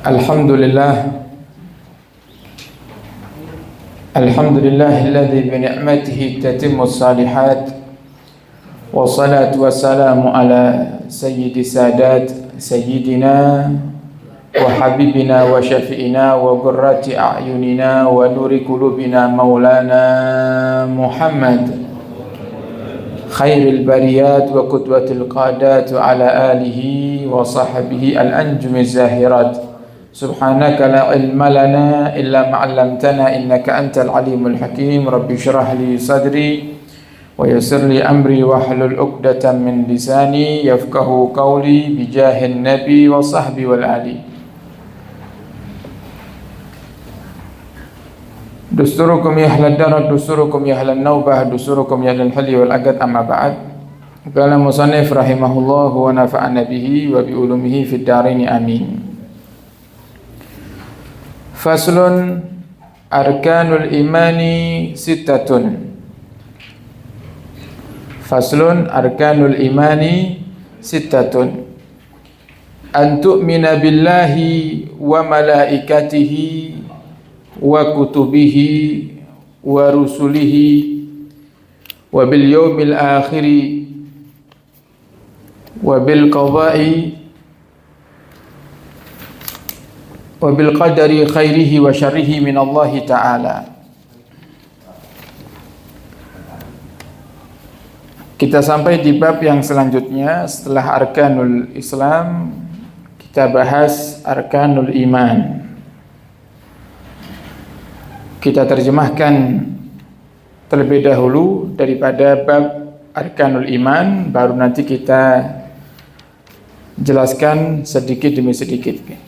Alhamdulillah Alhamdulillahilladzi bi ni'matihi tatimmus salihat wassalatu wassalamu ala sayyidi sadat sayyidina wa habibina wa syafi'ina wa qurrati a'yunina wa nuri qulubina maulana Muhammad khairil bariyat wa qudwatil qadat wa ala alihi wa sahbihi al-anjumiz zahirat. Subhanaka la ilma lana illa ma 'allamtana innaka antal alimul hakim. Rabbi shrah li sadri wa yassir li amri wahlul 'uqdatam min lisani yafqahu qawli bi jahin nabi wa sahbi wal ali. Dusturukum ya ahlad darat, dusturukum ya ahlan naubah, dusturukum ya ahlal halli wal agad, amma ba'd. Qala musannif rahimahullah wa nafa'ana bihi wa bi ulumihi fid dharain amin. Faslun arkanul imani sittatun. Faslun arkanul imani sittatun. An tu'mina billahi wa malaikatihi wa kutubihi wa rusulihi wa bil yawmil akhiri wa bil qada'i wa bil qadari khairihi wa syarrihi min Allah ta'ala. Kita sampai di bab yang selanjutnya. Setelah arkanul Islam, kita bahas arkanul iman. Kita terjemahkan terlebih dahulu daripada bab arkanul iman, baru nanti kita jelaskan sedikit demi sedikit.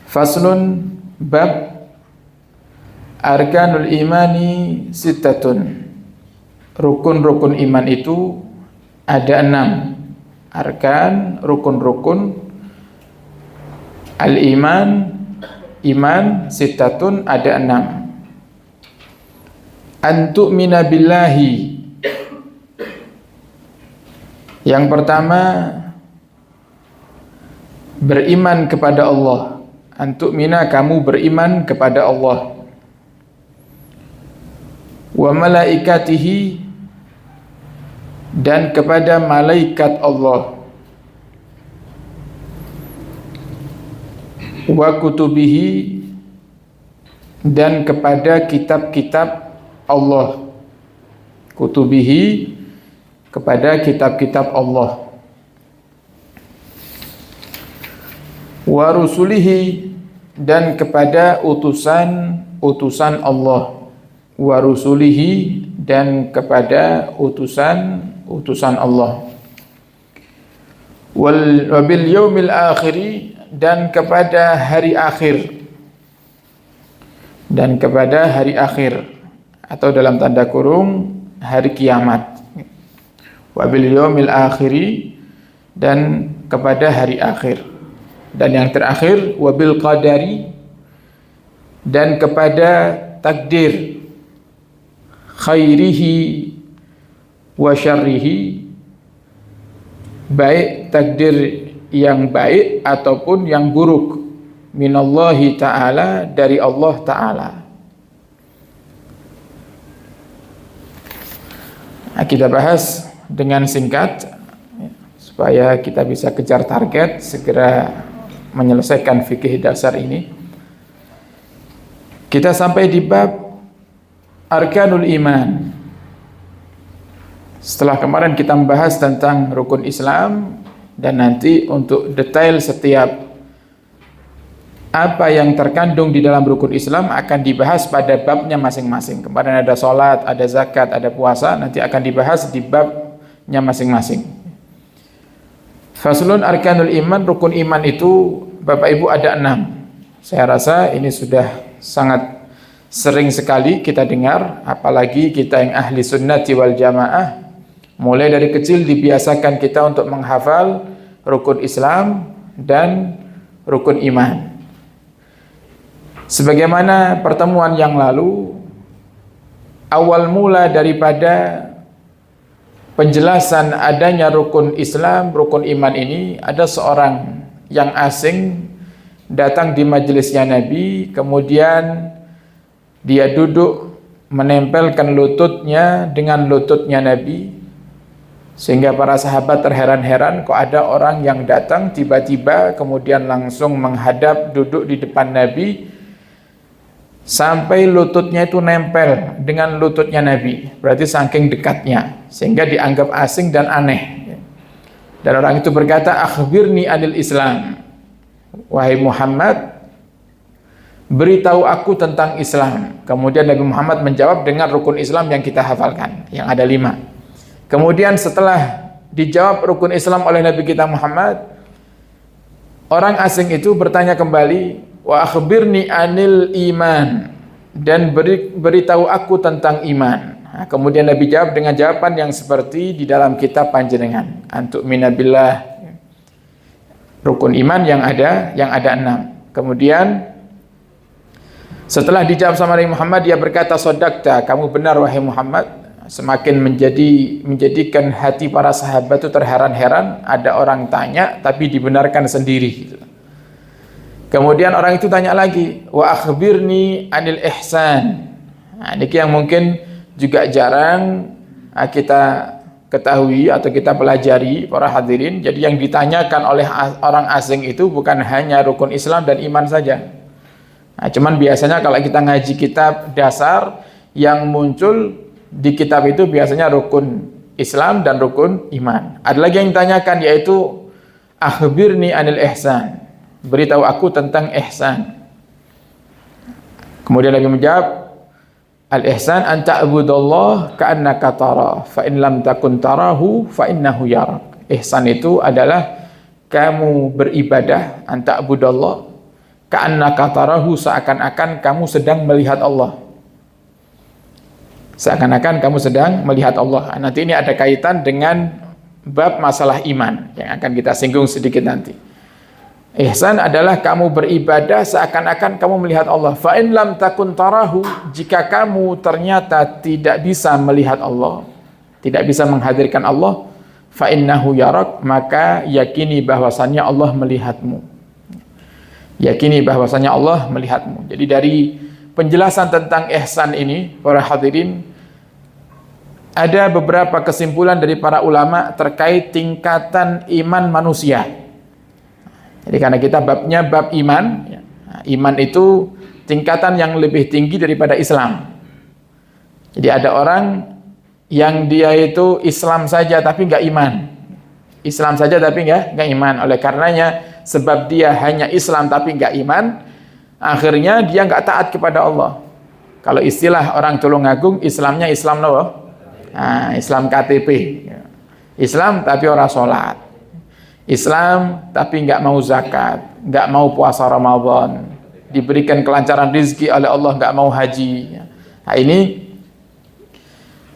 Faslun bab arkanul imani sittatun. Rukun-rukun iman itu ada 6. Arkan, rukun-rukun al-iman, iman sittatun ada 6. An tu'mina billahi. Yang pertama, beriman kepada Allah. Antu'mina, kamu beriman kepada Allah. Wa malaikatihi, dan kepada malaikat Allah. Wa kutubihi, dan kepada kitab-kitab Allah. Kutubihi, kepada kitab-kitab Allah. Wa rusulihi, dan kepada utusan-utusan Allah. Wa rusulihi, dan kepada utusan Allah. Wa bil yaumil akhiri, dan kepada hari akhir. Dan kepada hari akhir, atau dalam tanda kurung hari kiamat. Wa bil yaumil akhiri, dan kepada hari akhir. Dan yang terakhir wabil qadari, dan kepada takdir khairihi wa syarrihi, baik takdir yang baik ataupun yang buruk, minallahi ta'ala, dari Allah ta'ala. Nah, kita bahas dengan singkat supaya kita bisa kejar target, segera menyelesaikan fikih dasar ini. Kita sampai di bab arkanul iman. Setelah kemarin kita membahas tentang rukun Islam, dan nanti untuk detail setiap apa yang terkandung di dalam rukun Islam akan dibahas pada babnya masing-masing. Kemarin ada sholat, ada zakat, ada puasa, nanti akan dibahas di babnya masing-masing. Faslun arkanul iman, rukun iman itu Bapak Ibu ada 6. Saya rasa ini sudah sangat sering sekali kita dengar, apalagi kita yang ahli sunnati wal jamaah. Mulai dari kecil dibiasakan kita untuk menghafal rukun Islam dan rukun iman. Sebagaimana pertemuan yang lalu, awal mula daripada penjelasan adanya rukun Islam, rukun iman ini, ada seorang yang asing datang di majelisnya Nabi, kemudian dia duduk menempelkan lututnya dengan lututnya Nabi, sehingga para sahabat terheran-heran, kok ada orang yang datang tiba-tiba kemudian langsung menghadap duduk di depan Nabi sampai lututnya itu nempel dengan lututnya Nabi, berarti saking dekatnya, sehingga dianggap asing dan aneh. Dan orang itu berkata, akhbirni anil Islam, wahai Muhammad, beritahu aku tentang Islam. Kemudian Nabi Muhammad menjawab dengan rukun Islam yang kita hafalkan, yang ada 5. Kemudian setelah dijawab rukun Islam oleh Nabi kita Muhammad, orang asing itu bertanya kembali, wa akhbirni anil iman, dan beritahu aku tentang iman. Nah, kemudian Nabi jawab dengan jawaban yang seperti di dalam kitab panjenengan, antuk minabillah, rukun iman yang ada 6. Kemudian setelah dijawab sama Nabi Muhammad, dia berkata, sodakta, kamu benar wahai Muhammad. Semakin menjadikan hati para sahabat itu terheran-heran, ada orang tanya tapi dibenarkan sendiri. Kemudian orang itu tanya lagi, wa akhbirni anil ihsan. Nah, ini yang mungkin juga jarang kita ketahui atau kita pelajari para hadirin. Jadi yang ditanyakan oleh orang asing itu bukan hanya rukun Islam dan iman saja. Nah, cuman biasanya kalau kita ngaji kitab dasar, yang muncul di kitab itu biasanya rukun Islam dan rukun iman. Ada lagi yang ditanyakan, yaitu akhbirni anil ihsan, beritahu aku tentang ihsan. Kemudian Nabi menjawab, al-ihsan an ta'budallah ka'annaka tara, fa in lam takun tarahu fa innahu yarak. Ihsan itu adalah kamu beribadah, an ta'budallah ka'annaka tarahu, seakan-akan kamu sedang melihat Allah. Seakan-akan kamu sedang melihat Allah. Nanti ini ada kaitan dengan bab masalah iman yang akan kita singgung sedikit nanti. Ihsan adalah kamu beribadah seakan-akan kamu melihat Allah. Fa in lam takun tarahu, jika kamu ternyata tidak bisa melihat Allah, tidak bisa menghadirkan Allah, fa innahu yarak, maka yakini bahwasannya Allah melihatmu. Yakini bahwasannya Allah melihatmu. Jadi dari penjelasan tentang ihsan ini, para hadirin, ada beberapa kesimpulan dari para ulama terkait tingkatan iman manusia. Jadi karena kita babnya bab iman, iman itu tingkatan yang lebih tinggi daripada Islam. Jadi ada orang yang dia itu Islam saja tapi nggak iman. Islam saja tapi nggak iman. Oleh karenanya, sebab dia hanya Islam tapi nggak iman, akhirnya dia nggak taat kepada Allah. Kalau istilah orang Tulungagung, Islamnya Islam apa? Nah, Islam KTP. Islam tapi orang sholat. Islam tapi nggak mau zakat, nggak mau puasa Ramadan, diberikan kelancaran rezeki oleh Allah, nggak mau haji. Nah, ini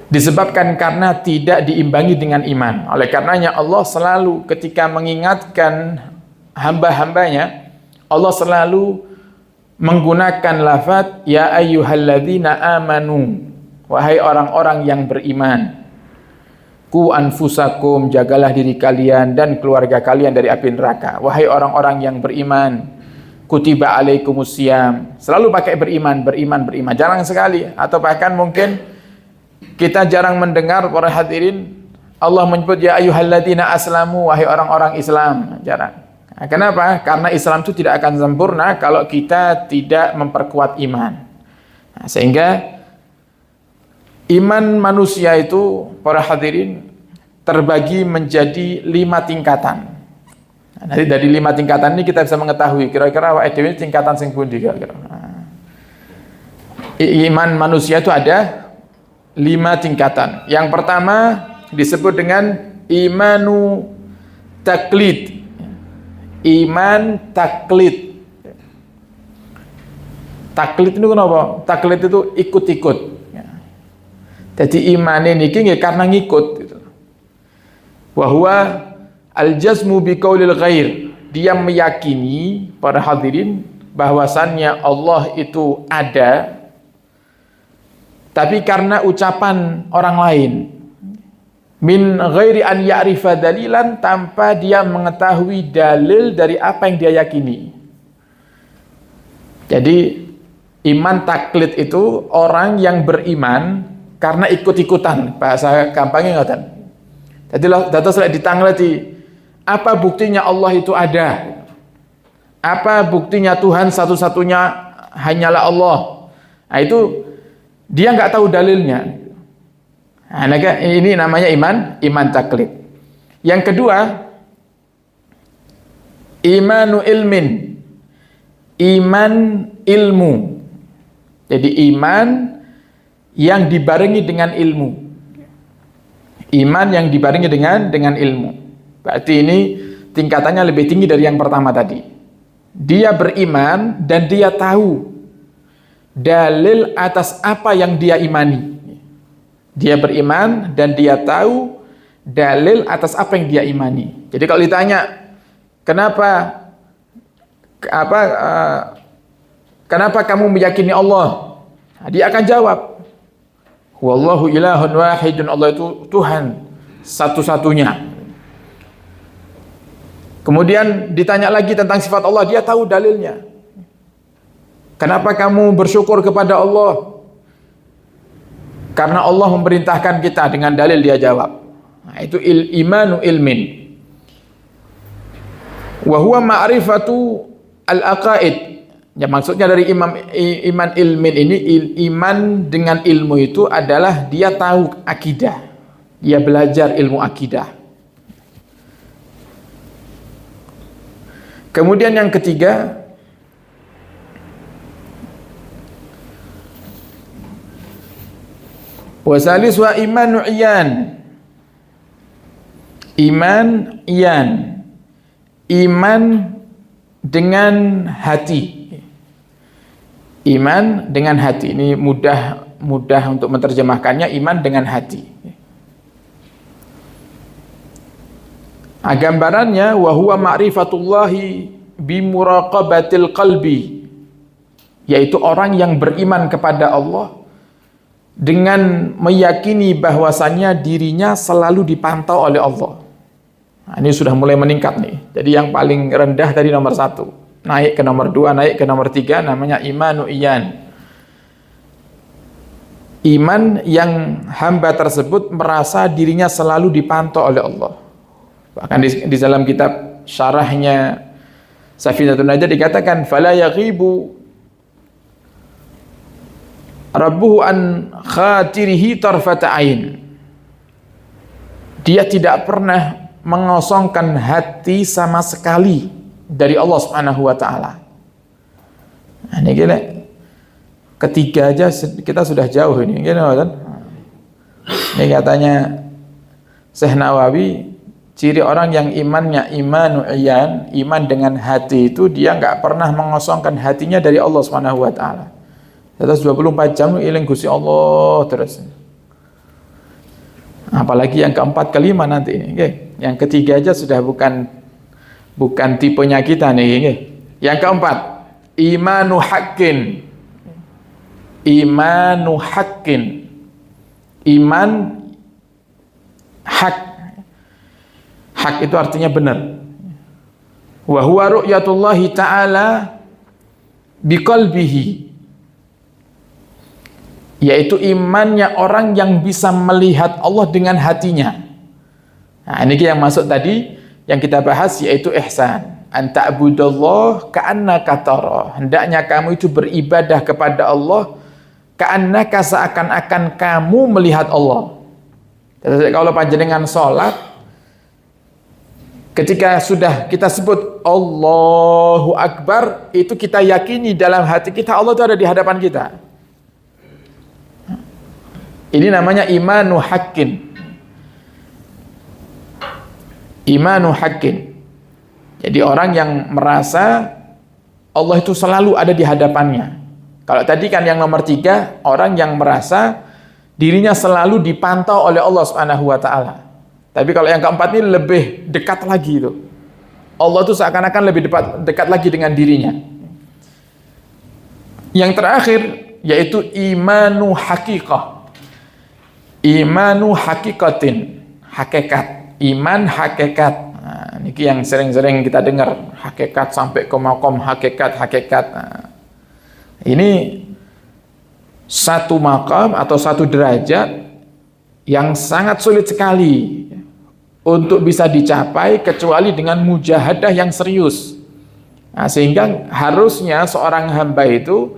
disebabkan karena tidak diimbangi dengan iman. Oleh karenanya Allah selalu ketika mengingatkan hamba-hambanya, Allah selalu menggunakan lafaz ya ayyuhalladzina amanu, wahai orang-orang yang beriman. Ku anfusakum, jagalah diri kalian dan keluarga kalian dari api neraka. Wahai orang-orang yang beriman, kutiba alaikumusiyam. Selalu pakai beriman. Jarang sekali, atau bahkan mungkin kita jarang mendengar para hadirin Allah menyebut ya ayyuhalladzina aslamu, wahai orang-orang Islam. Jarang. Nah, kenapa? Karena Islam itu tidak akan sempurna kalau kita tidak memperkuat iman. Nah, sehingga iman manusia itu, para hadirin, terbagi menjadi 5 tingkatan. Nah, nanti dari 5 tingkatan ini kita bisa mengetahui kira-kira awake dhewe tingkatan sing pundi kira-kira. Nah, iman manusia itu ada 5 tingkatan. Yang pertama disebut dengan imanu taklid. Iman taklid. Taklid itu kenapa? Taklid itu ikut-ikut. Jadi iman ini karena ngikut gitu. Wa huwa al-jazmu bi qaulil ghair. Dia meyakini, para hadirin, bahwasannya Allah itu ada, tapi karena ucapan orang lain. Min ghairi an ya'rifa dalilan, tanpa dia mengetahui dalil dari apa yang dia yakini. Jadi iman taklid itu orang yang beriman karena ikut-ikutan, bahasa gampangnya ngoten. Jadi dados lek ditangleti, apa buktinya Allah itu ada? Apa buktinya Tuhan satu-satunya hanyalah Allah? Nah, itu dia nggak tahu dalilnya. Nah, ini namanya iman taklid. Yang kedua, imanu ilmin, iman ilmu. Jadi iman yang dibarengi dengan ilmu. Iman yang dibarengi dengan ilmu. Berarti ini tingkatannya lebih tinggi dari yang pertama tadi. Dia beriman dan dia tahu dalil atas apa yang dia imani. Dia beriman dan dia tahu dalil atas apa yang dia imani. Jadi kalau ditanya, kenapa kamu meyakini Allah? Nah, dia akan jawab, wallahu ilahun wahidun, Allah itu Tuhan satu-satunya. Kemudian ditanya lagi tentang sifat Allah, dia tahu dalilnya. Kenapa kamu bersyukur kepada Allah? Karena Allah memerintahkan kita, dengan dalil dia jawab. Nah, itu imanu ilmin. Wa huwa ma'rifatu al-aqaid. Ya, maksudnya dari iman ilmin ini, iman dengan ilmu itu adalah dia tahu akidah. Dia belajar ilmu akidah. Kemudian yang ketiga, wasalis wa imanu iyan. Iman iyan. Iman dengan hati. Iman dengan hati. Ini mudah untuk menerjemahkannya, iman dengan hati. Gambarannya, wa huwa ma'rifatullahi bimuraqabatil qalbi, yaitu orang yang beriman kepada Allah dengan meyakini bahwasannya dirinya selalu dipantau oleh Allah. Nah, ini sudah mulai meningkat nih. Jadi yang paling rendah tadi nomor 1, naik ke nomor 2, naik ke nomor 3, namanya imanu iyan. Iman yang hamba tersebut merasa dirinya selalu dipantau oleh Allah. Bahkan di dalam kitab syarahnya Safinatun Najah dikatakan, fala yaghibu rabbuhu an khatirihi tarfata ain. Dia tidak pernah mengosongkan hati sama sekali dari Allah Subhanahu wa taala. Nah, ini gila. Ketiga aja kita sudah jauh ini, gitu kan? Ini katanya Syekh Nawawi, ciri orang yang imannya imanu iyan, iman dengan hati itu dia nggak pernah mengosongkan hatinya dari Allah Subhanahu wa taala. Terus 24 jam eling Gusti Allah terus. Apalagi yang keempat, kelima nanti ini, okay? Yang ketiga aja sudah bukan tipenya kita nih, okay? Yang keempat, imanu haqqin. Imanu haqqin. Iman hak. Hak itu artinya benar. Wa huwa ru'yatullahi ta'ala biqalbihi, yaitu imannya orang yang bisa melihat Allah dengan hatinya. Nah, ini yang masuk tadi yang kita bahas, yaitu ihsan. An ta'budallah ka'annaka tara. Hendaknya kamu itu beribadah kepada Allah ka'annaka, seakan-akan kamu melihat Allah. Jadi kalau panjenengan sholat, ketika sudah kita sebut Allahu Akbar, itu kita yakini dalam hati kita Allah itu ada di hadapan kita. Ini namanya imanu haqqin. Imanu haqqin. Jadi orang yang merasa Allah itu selalu ada di hadapannya. Kalau tadi kan yang nomor 3, orang yang merasa dirinya selalu dipantau oleh Allah Subhanahu wa taala. Tapi kalau yang keempat ini lebih dekat lagi itu. Allah itu seakan-akan lebih dekat lagi dengan dirinya. Yang terakhir yaitu imanu haqiqah. Imanu haqiqatin, hakikat, iman hakikat. Nah, ini yang sering-sering kita dengar, hakikat sampai ke makom hakikat. Nah, Ini satu maqam atau satu derajat yang sangat sulit sekali untuk bisa dicapai kecuali dengan mujahadah yang serius. Nah, sehingga harusnya seorang hamba itu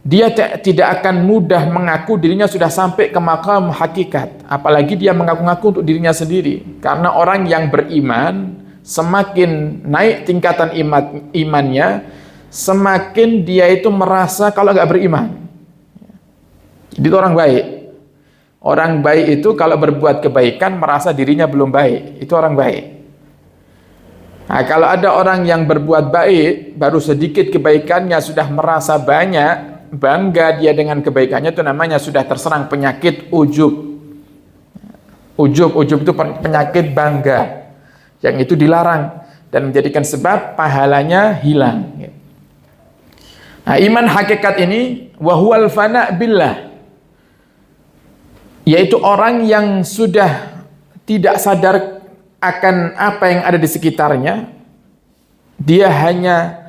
dia tidak akan mudah mengaku dirinya sudah sampai ke maqam hakikat, apalagi dia mengaku-ngaku untuk dirinya sendiri. Karena orang yang beriman semakin naik tingkatan imannya, semakin dia itu merasa kalau nggak beriman. Jadi itu orang baik. Orang baik itu kalau berbuat kebaikan merasa dirinya belum baik, itu orang baik. Nah, kalau ada orang yang berbuat baik, baru sedikit kebaikannya sudah merasa banyak, bangga dia dengan kebaikannya, itu namanya sudah terserang penyakit ujub. Ujub itu penyakit bangga, yang itu dilarang dan menjadikan sebab pahalanya hilang. Nah, iman hakikat ini wahuwal fana billah, yaitu orang yang sudah tidak sadar akan apa yang ada di sekitarnya, dia hanya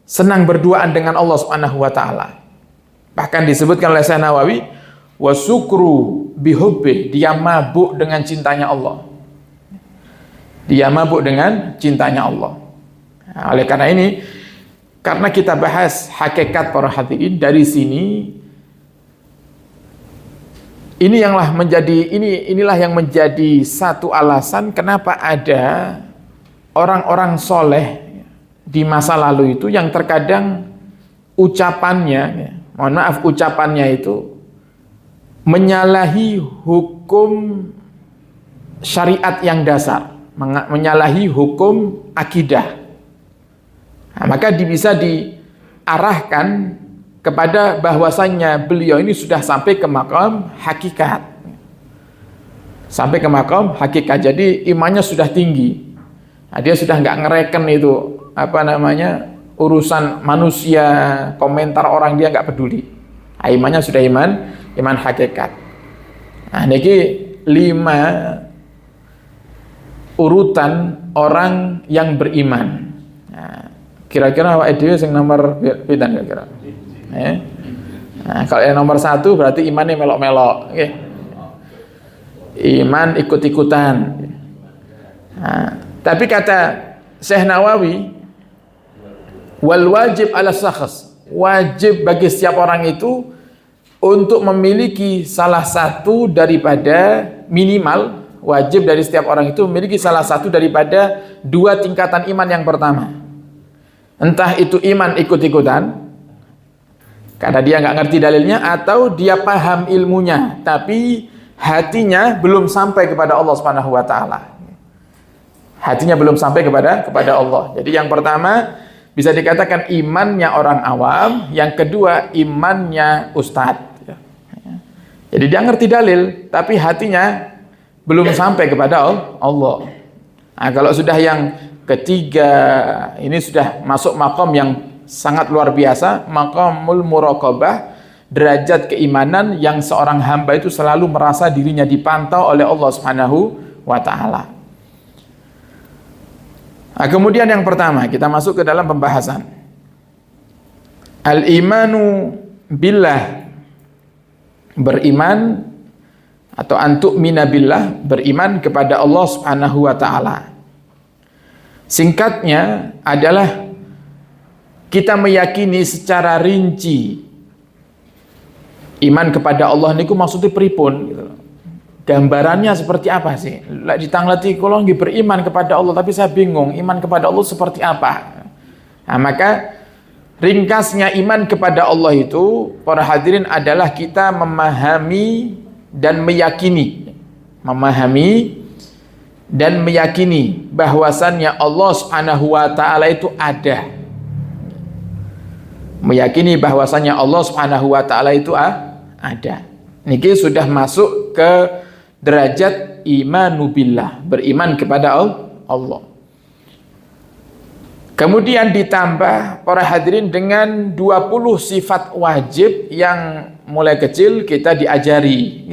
senang berduaan dengan Allah Subhanahu wa taala. Bahkan disebutkan oleh Syekh Nawawi, wasukru bihubbi, dia mabuk dengan cintanya Allah. Dia mabuk dengan cintanya Allah. Nah, oleh karena ini, karena kita bahas hakikat para hadirin dari sini, inilah yang menjadi satu alasan kenapa ada orang-orang soleh di masa lalu itu yang terkadang ucapannya itu menyalahi hukum syariat yang dasar, menyalahi hukum akidah. Nah, maka bisa diarahkan kepada bahwasannya beliau ini sudah sampai ke maqam hakikat. Sampai ke maqam hakikat. Jadi imannya sudah tinggi. Nah, dia sudah nggak ngereken itu urusan manusia, komentar orang, dia nggak peduli. Nah, imannya sudah iman hakikat. Nah, ini 5 urutan orang yang beriman. Nah, kira-kira awake dhewe sing nomor pinten kira-kira? Nah, kalau yang nomor 1 berarti imannya melok-melok, okay. Iman ikut-ikutan. Nah, tapi kata Syekh Nawawi, wal wajib ala syakhs, wajib bagi setiap orang itu untuk memiliki salah satu daripada, minimal wajib dari setiap orang itu memiliki salah satu daripada 2 tingkatan iman yang pertama. Entah itu iman ikut-ikutan karena dia nggak ngerti dalilnya, atau dia paham ilmunya tapi hatinya belum sampai kepada Allah Subhanahu wa taala. Hatinya belum sampai kepada Allah. Jadi yang pertama bisa dikatakan imannya orang awam, yang kedua imannya ustadz. Jadi dia ngerti dalil tapi hatinya belum sampai kepada Allah. Nah, kalau sudah yang ketiga, ini sudah masuk maqam yang sangat luar biasa, maqamul muraqabah, derajat keimanan yang seorang hamba itu selalu merasa dirinya dipantau oleh Allah Subhanahu wa taala. Nah, kemudian yang pertama, kita masuk ke dalam pembahasan. Al-imanu billah, beriman atau antu'mina billah, beriman kepada Allah Subhanahu wa taala. Singkatnya adalah kita meyakini secara rinci iman kepada Allah niku maksudnya pripun gitu. Gambarannya seperti apa sih? Lek ditangleti kula nggih beriman kepada Allah tapi saya bingung iman kepada Allah seperti apa. Nah, maka ringkasnya iman kepada Allah itu para hadirin adalah kita memahami dan meyakini bahwasannya Allah Subhanahu wa taala itu ada. Meyakini bahwasannya Allah Subhanahu wa taala itu ada. Niki sudah masuk ke derajat imanu billah, beriman kepada Allah. Kemudian ditambah para hadirin dengan 20 sifat wajib yang mulai kecil kita diajari.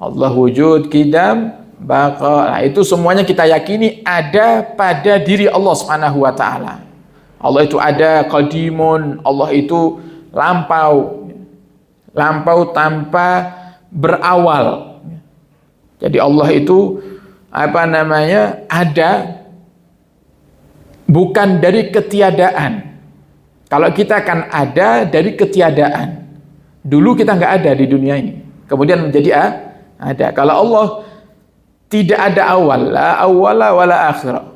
Allah wujud, qidam, baqa. Nah, itu semuanya kita yakini ada pada diri Allah Subhanahu wa taala. Allah itu ada qadimun, Allah itu lampau. Lampau tanpa berawal. Jadi Allah itu ada bukan dari ketiadaan. Kalau kita kan ada dari ketiadaan. Dulu kita nggak ada di dunia ini. Kemudian menjadi ada. Kalau Allah tidak ada awal, la awwala wala akhirah.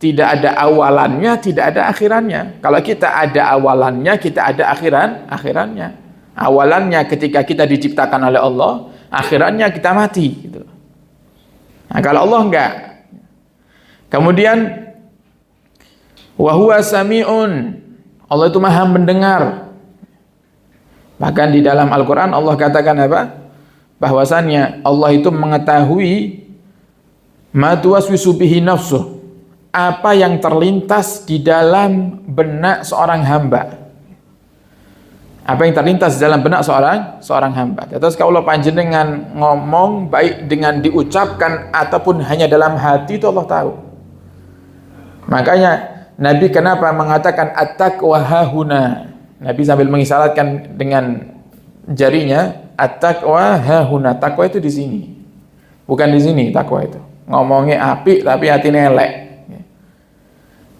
Tidak ada awalannya, tidak ada akhirannya. Kalau kita ada awalannya, kita ada akhirannya. Awalannya ketika kita diciptakan oleh Allah, akhirannya kita mati. Gitu. Nah, kalau Allah enggak. Kemudian, wa huwa sami'un. Allah itu maha mendengar. Bahkan di dalam Al-Quran Allah katakan apa? Bahwasannya Allah itu mengetahui ma tuwaswisu bihi nafsuh. Apa yang terlintas di dalam benak seorang hamba. Apa yang terlintas dalam benak seorang hamba. Terus kalau panjenengan ngomong baik dengan diucapkan ataupun hanya dalam hati itu Allah tahu. Makanya Nabi kenapa mengatakan at-taqwa hahuna? Nabi sambil mengisyaratkan dengan jarinya at-taqwa hahuna. Takwa itu di sini. Bukan di sini takwa itu. Ngomongnya apik tapi hatinya elek.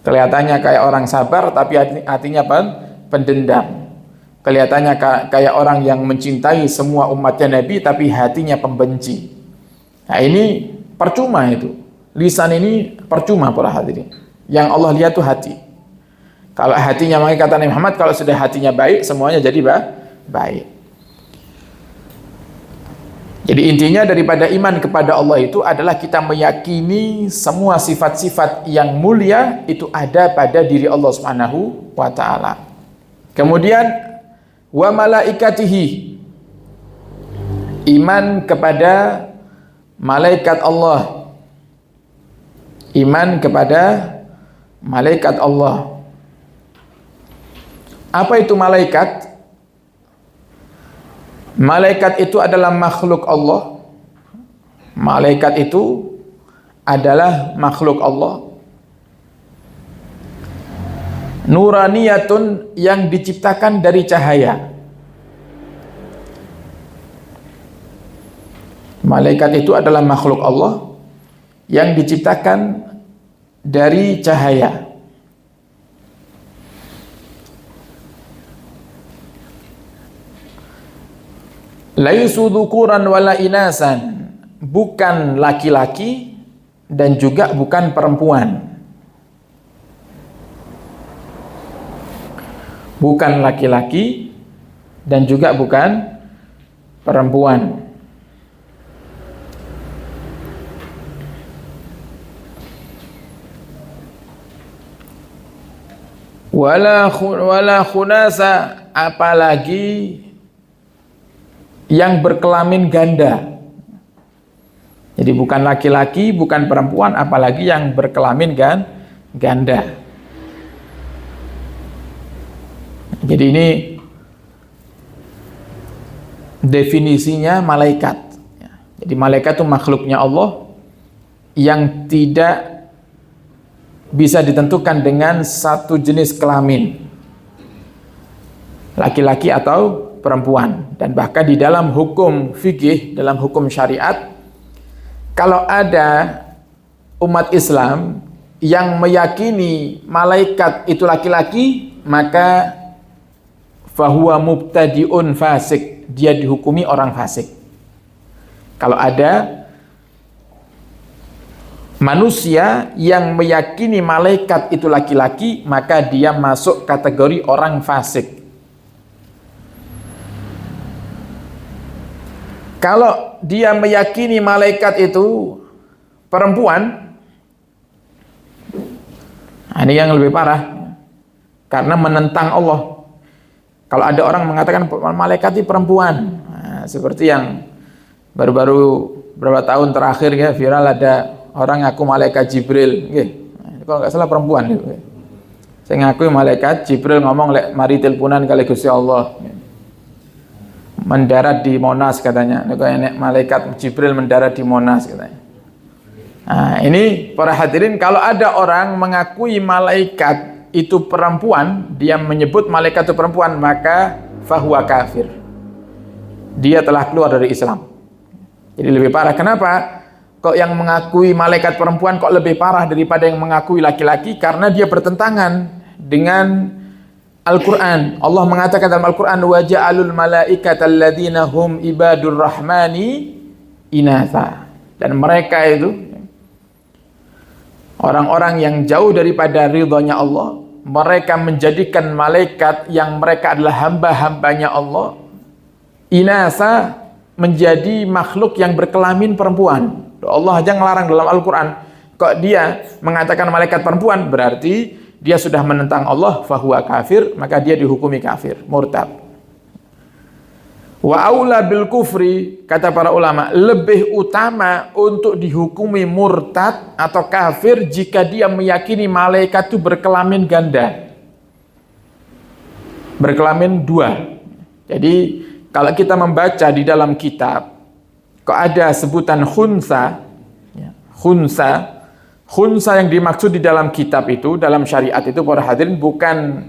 Kelihatannya kayak orang sabar tapi hatinya pendendam. Kelihatannya kayak orang yang mencintai semua umatnya Nabi tapi hatinya pembenci. Nah ini percuma itu. Lisan ini percuma para hadirin. Yang Allah lihat tuh hati. Kalau hatinya, makanya kata Nabi Muhammad, kalau sudah hatinya baik semuanya jadi baik. Jadi intinya daripada iman kepada Allah itu adalah kita meyakini semua sifat-sifat yang mulia itu ada pada diri Allah Subhanahu wa taala. Kemudian wa malaikatihi, iman kepada malaikat Allah. Iman kepada malaikat Allah. Apa itu malaikat? Malaikat itu adalah makhluk Allah. Malaikat itu adalah makhluk Allah. Nuraniyatun, yang diciptakan dari cahaya. Malaikat itu adalah makhluk Allah yang diciptakan dari cahaya. Laisu dzukuran wala inasan, bukan laki-laki dan juga bukan perempuan. Bukan laki-laki dan juga bukan perempuan. Wala khunasa, apalagi yang berkelamin ganda. Jadi bukan laki-laki, bukan perempuan, apalagi yang berkelamin ganda. Jadi ini definisinya malaikat. Jadi malaikat itu makhluknya Allah yang tidak bisa ditentukan dengan satu jenis kelamin, laki-laki atau perempuan. Dan bahkan di dalam hukum fikih, dalam hukum syariat, kalau ada umat Islam yang meyakini malaikat itu laki-laki, maka fahuwa mubtadi'un fasik, dia dihukumi orang fasik. Kalau ada manusia yang meyakini malaikat itu laki-laki, maka dia masuk kategori orang fasik. Kalau dia meyakini malaikat itu perempuan, ini yang lebih parah, karena menentang Allah. Kalau ada orang mengatakan malaikat itu perempuan, nah, seperti yang baru-baru beberapa tahun terakhir ya viral, ada orang ngaku malaikat Jibril, kalau nggak salah perempuan. Saya ngaku malaikat Jibril ngomong lek mari teleponan kali Gusti Allah, mendarat di Monas katanya. Nek malaikat Jibril mendarat di Monas katanya. Nah, ini para hadirin, kalau ada orang mengakui malaikat itu perempuan, dia menyebut malaikat itu perempuan, maka fahuwa kafir. Dia telah keluar dari Islam. Jadi lebih parah. Kenapa? Kok yang mengakui malaikat perempuan kok lebih parah daripada yang mengakui laki-laki? Karena dia bertentangan dengan Al-Quran. Allah mengatakan dalam Al-Quran, wa ja'alul malaikata alladzina hum ibadur rahmani inatha. Dan mereka itu orang-orang yang jauh daripada ridhonya Allah, mereka menjadikan malaikat yang mereka adalah hamba-hambanya Allah, inasa, menjadi makhluk yang berkelamin perempuan. Allah aja ngelarang dalam Al-Quran. Kok dia mengatakan malaikat perempuan, berarti dia sudah menentang Allah, fahuwa kafir, maka dia dihukumi kafir, murtad. Wa aula bil kufri, kata para ulama, lebih utama untuk dihukumi murtad atau kafir jika dia meyakini malaikat itu berkelamin ganda, berkelamin dua. Jadi kalau kita membaca di dalam kitab, kok ada sebutan khunsa, khunsa yang dimaksud di dalam kitab itu, dalam syariat itu, para hadirin, bukan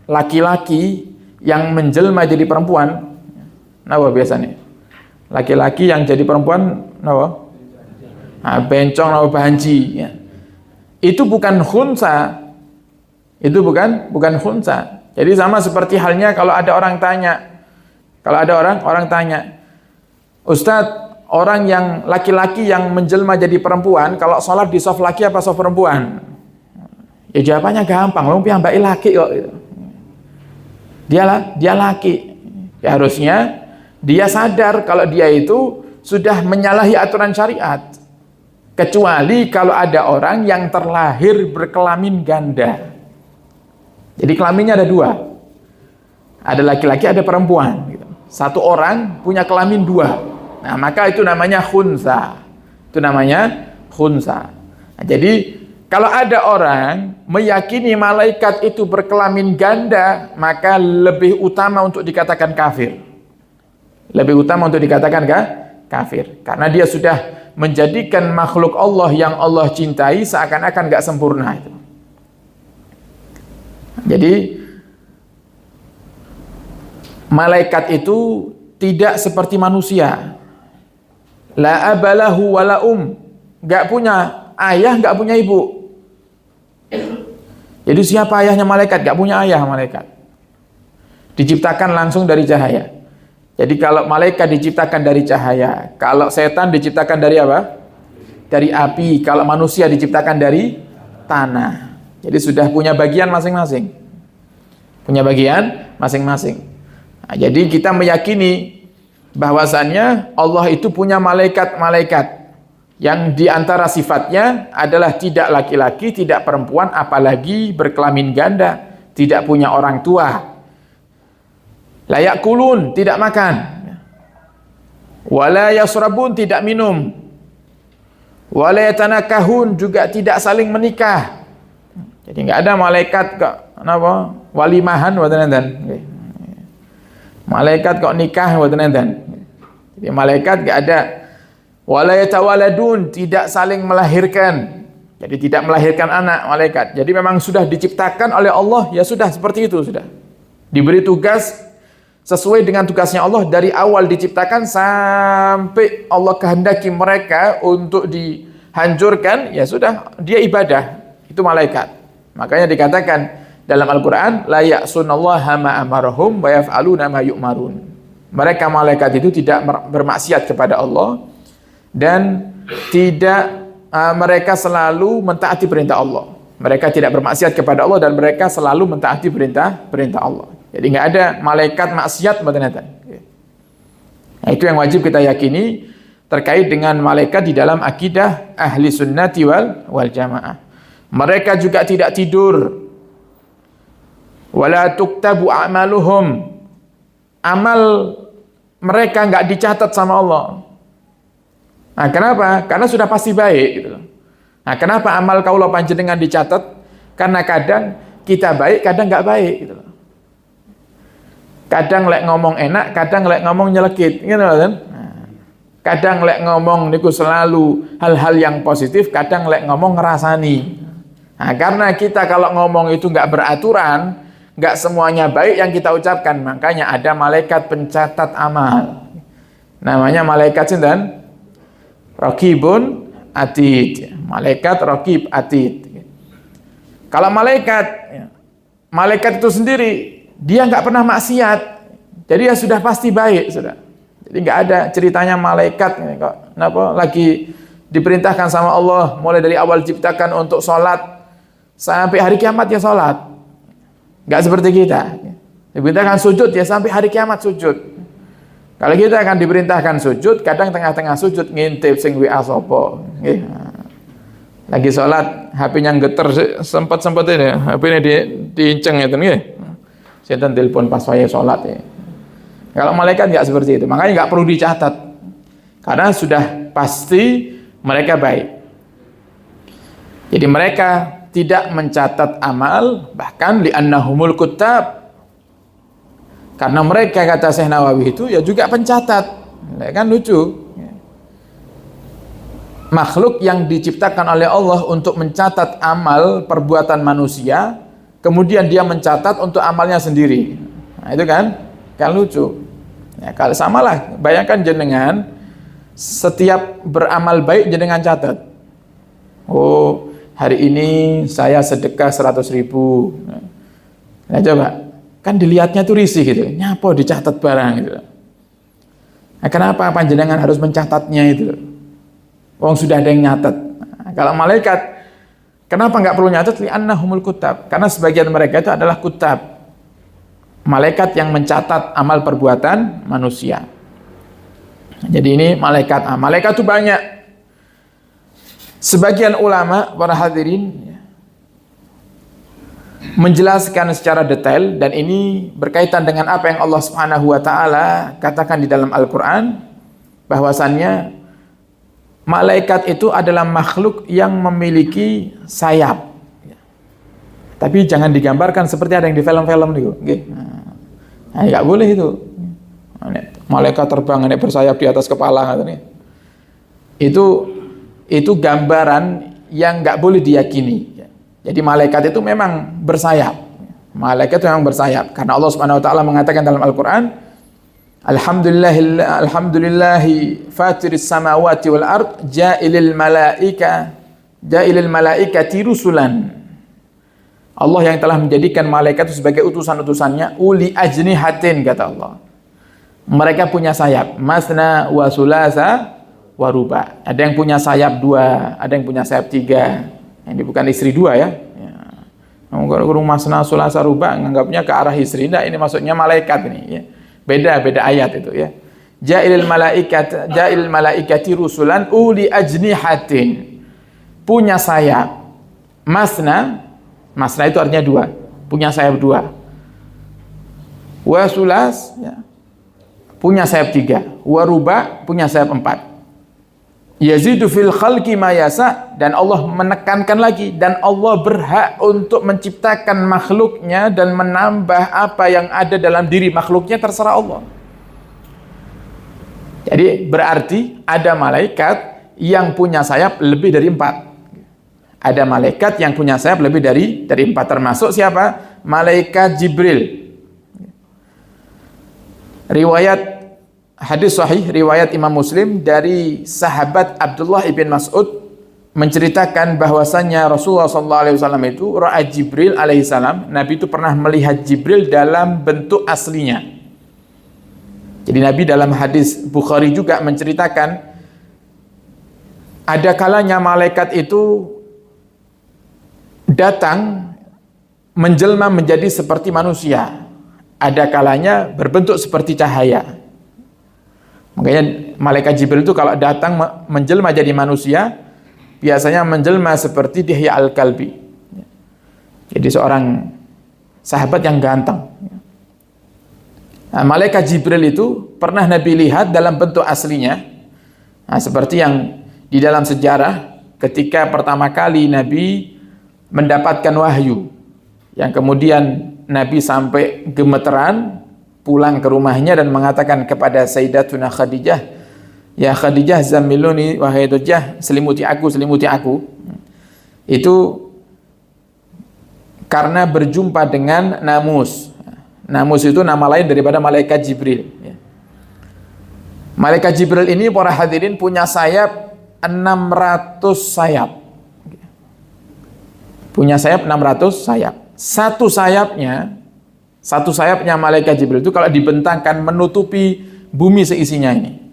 laki-laki yang menjelma jadi perempuan. Napa biasanya? Laki-laki yang jadi perempuan, napa? Bencong, napa banji. Ya. Itu bukan khunsa. Itu bukan khunsa. Jadi sama seperti halnya kalau ada orang tanya, orang tanya, Ustadz, orang yang laki-laki yang menjelma jadi perempuan, kalau sholat di soft laki apa soft perempuan? Ya jawabannya gampang, lu piyambake laki kok. Dia laki. Ya harusnya dia sadar kalau dia itu sudah menyalahi aturan syariat. Kecuali kalau ada orang yang terlahir berkelamin ganda. Jadi kelaminnya ada dua. Ada laki-laki, ada perempuan. Satu orang punya kelamin dua. Nah, maka itu namanya khunsa. Itu namanya khunsa. Nah, jadi kalau ada orang meyakini malaikat itu berkelamin ganda, maka lebih utama untuk dikatakan kafir. Lebih utama untuk dikatakan kafir. Karena dia sudah menjadikan makhluk Allah yang Allah cintai seakan-akan gak sempurna itu. Jadi malaikat itu tidak seperti manusia. La abalahu wala gak punya ayah, gak punya ibu. Jadi siapa ayahnya malaikat? Gak punya ayah malaikat. Diciptakan langsung dari cahaya. Jadi kalau malaikat diciptakan dari cahaya, kalau setan diciptakan dari apa? Dari api. Kalau manusia diciptakan dari tanah. Jadi sudah punya bagian masing-masing. Punya bagian masing-masing. Nah, jadi kita meyakini bahwasannya Allah itu punya malaikat-malaikat yang diantara sifatnya adalah tidak laki-laki, tidak perempuan, apalagi berkelamin ganda, tidak punya orang tua. Layak kulun, tidak makan. Wala yasrabun, tidak minum. Wala yatanakahun, juga tidak saling menikah. Jadi nggak ada malaikat kok napa walimahan mboten enten. Malaikat kok nikah mboten enten. Jadi malaikat nggak ada. Wala yatawaladun, tidak saling melahirkan. Jadi tidak melahirkan anak malaikat. Jadi memang sudah diciptakan oleh Allah, ya sudah seperti itu sudah. Diberi tugas sesuai dengan tugasnya Allah dari awal diciptakan sampai Allah kehendaki mereka untuk dihancurkan, ya sudah dia ibadah. Itu malaikat. Makanya dikatakan dalam Al-Quran, la ya'sunallaha ma amarahum wa yaf'aluna ma yu'marun. Mereka malaikat itu tidak bermaksiat kepada Allah dan tidak mereka selalu mentaati perintah Allah. Mereka tidak bermaksiat kepada Allah dan mereka selalu mentaati perintah Allah. Jadi nggak ada malaikat maksiat ternyata. Nah, itu yang wajib kita yakini terkait dengan malaikat di dalam akidah ahli sunnati wal jamaah. Mereka juga tidak tidur. Wala tuktabu a'maluhum. Amal mereka nggak dicatat sama Allah. Nah, kenapa? Karena sudah pasti baik gitu. Nah, kenapa amal kaula panjenengan dicatat? Karena kadang kita baik, kadang nggak baik gitu. Kadang lek ngomong enak, kadang lek ngomong nyelekit, gitu kan? Kadang lek ngomong niku selalu hal-hal yang positif, kadang lek ngomong ngerasani. Nah, karena kita kalau ngomong itu nggak beraturan, nggak semuanya baik yang kita ucapkan. Makanya ada malaikat pencatat amal. Namanya malaikat sinten? Raqibun Atid. Malaikat Raqib Atid. Kalau malaikat itu sendiri, dia nggak pernah maksiat. Jadi ya sudah pasti baik, sudah. Jadi nggak ada ceritanya malaikat kok lagi diperintahkan sama Allah mulai dari awal ciptakan untuk sholat sampai hari kiamat ya sholat. Nggak seperti kita. Diperintahkan sujud ya sampai hari kiamat sujud. Kalau kita akan diperintahkan sujud, kadang tengah-tengah sujud ngintip sing WA sapa. Lagi sholat, HP-nya geter sempat ini, HP-nya diinceng itu nggih. Setan telepon pas saya sholat ya. Kalau malaikat nggak seperti itu, makanya nggak perlu dicatat, karena sudah pasti mereka baik. Jadi mereka tidak mencatat amal, bahkan li'annahumul kuttab. Karena mereka, kata Syekh Nawawi itu ya juga pencatat, kan lucu. Makhluk yang diciptakan oleh Allah untuk mencatat amal perbuatan manusia, kemudian dia mencatat untuk amalnya sendiri. Nah, itu kan lucu. Ya, kalau samalah, bayangkan jenengan setiap beramal baik jenengan catat. Oh, hari ini saya sedekah 100.000. Nah, coba, kan dilihatnya tuh risih gitu. Nyapo dicatat barang gitu. Nah, kenapa panjenengan harus mencatatnya itu? Wong sudah ada yang nyatet. Nah, kalau malaikat, kenapa nggak perlu nyatet? Li'annahumul kutab. Karena sebagian mereka itu adalah kutab. Malaikat yang mencatat amal perbuatan manusia. Jadi ini malaikat. Malaikat itu banyak. Sebagian ulama, para hadirin, menjelaskan secara detail, dan ini berkaitan dengan apa yang Allah Subhanahu wa taala katakan di dalam Al-Qur'an, bahwasannya malaikat itu adalah makhluk yang memiliki sayap. Tapi jangan digambarkan seperti ada yang di film-film itu. Nah, nggak boleh itu. Malaikat terbang bersayap di atas kepala. Itu gambaran yang nggak boleh diyakini. Jadi malaikat itu memang bersayap. Malaikat itu memang bersayap. Karena Allah Subhanahu Wa Taala mengatakan dalam Al-Quran, Alhamdulillahi fatiris samawati wal ard ja'ilil malaikati rusulan. Allah yang telah menjadikan malaikat itu sebagai utusan-utusannya, uli ajnihatin, kata Allah. Mereka punya sayap, masna wa sulasa wa ruba. Ada yang punya sayap 2, ada yang punya sayap 3. Ini bukan istri 2 ya. Kalau masna sulasa ruba menganggapnya ke arah istri, enggak, ini maksudnya malaikat ini ya. Beda ayat itu ya. Ja'ilil malaikati rusulan uli ajnihatin. Punya sayap. Masna itu artinya 2. Punya sayap 2. Wa sulas ya. Punya sayap 3. Wa ruba punya sayap 4. Yazidu fil khalqi ma yasa, dan Allah menekankan lagi, dan Allah berhak untuk menciptakan makhluknya dan menambah apa yang ada dalam diri makhluknya, terserah Allah. Jadi berarti ada malaikat yang punya sayap lebih dari 4. Ada malaikat yang punya sayap lebih dari 4, termasuk siapa? Malaikat Jibril. Riwayat hadis sahih, riwayat Imam Muslim dari sahabat Abdullah ibn Mas'ud menceritakan bahwasannya Rasulullah SAW itu ra'a Jibril alaihissalam. Nabi itu pernah melihat Jibril dalam bentuk aslinya. Jadi Nabi dalam hadis Bukhari juga menceritakan, ada kalanya malaikat itu datang menjelma menjadi seperti manusia, ada kalanya berbentuk seperti cahaya. Makanya malaikat Jibril itu kalau datang menjelma jadi manusia, biasanya menjelma seperti Dihya al-Kalbi. Jadi seorang sahabat yang ganteng. Nah, malaikat Jibril itu pernah Nabi lihat dalam bentuk aslinya. Nah, seperti yang di dalam sejarah ketika pertama kali Nabi mendapatkan wahyu, yang kemudian Nabi sampai gemeteran pulang ke rumahnya dan mengatakan kepada Sayyidatuna Khadijah, ya Khadijah zammiluni, wahai Khadijah, selimuti aku. Itu karena berjumpa dengan Namus. Namus itu nama lain daripada malaikat Jibril. Malaikat Jibril ini para hadirin punya sayap 600 sayap. Punya sayap 600 sayap. Satu sayapnya malaikat Jibril itu kalau dibentangkan menutupi bumi seisinya ini.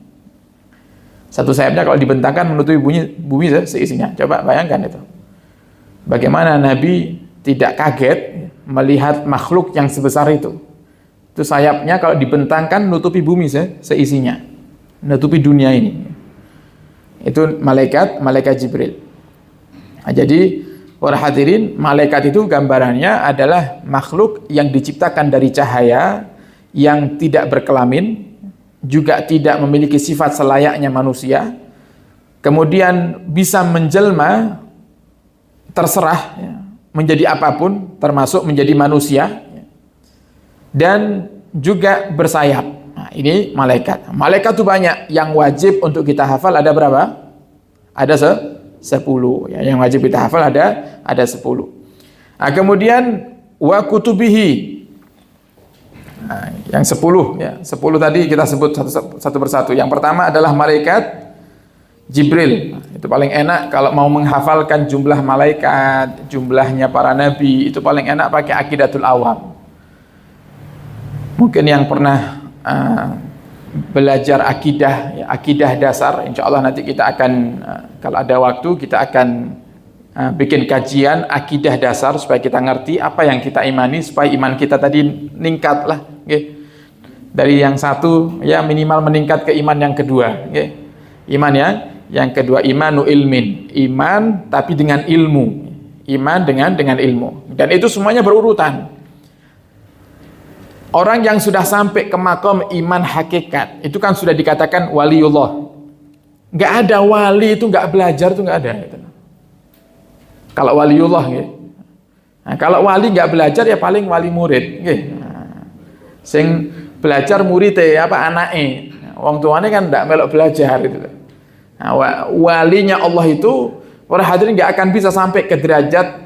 Satu sayapnya kalau dibentangkan menutupi bumi seisinya. Coba bayangkan itu. Bagaimana Nabi tidak kaget melihat makhluk yang sebesar itu. Itu sayapnya kalau dibentangkan menutupi bumi seisinya. Menutupi dunia ini. Itu malaikat Jibril. Nah, jadi para hadirin, malaikat itu gambarannya adalah makhluk yang diciptakan dari cahaya, yang tidak berkelamin, juga tidak memiliki sifat selayaknya manusia, kemudian bisa menjelma, terserah menjadi apapun, termasuk menjadi manusia, dan juga bersayap. Nah, ini malaikat. Malaikat itu banyak. Yang wajib untuk kita hafal ada berapa? Ada 10. Ya, yang wajib kita hafal ada 10. Nah, kemudian wa kutubihi. Nah, yang 10 ya. 10 tadi kita sebut satu persatu. Yang pertama adalah malaikat Jibril. Nah, itu paling enak kalau mau menghafalkan jumlah malaikat, jumlahnya para nabi, itu paling enak pakai Aqidatul Awam. Mungkin yang pernah belajar akidah, ya, akidah dasar, insya Allah nanti kita akan kalau ada waktu kita akan bikin kajian akidah dasar supaya kita ngerti apa yang kita imani, supaya iman kita tadi meningkat lah, okay. Dari yang satu ya minimal meningkat ke iman yang kedua, okay. Iman yang kedua imanu ilmin, iman tapi dengan ilmu, iman dengan ilmu, dan itu semuanya berurutan. Orang yang sudah sampai ke makom iman hakikat itu kan sudah dikatakan waliullah. Nggak ada wali itu nggak belajar, itu nggak ada. Kalau waliullah, gitu. Nah, kalau wali nggak belajar ya paling wali murid. Gitu. Nah, sing belajar murid apa anake. Wong tuane kan nggak melok belajar gitu. Nah, walinya Allah itu para hadirin nggak akan bisa sampai ke derajat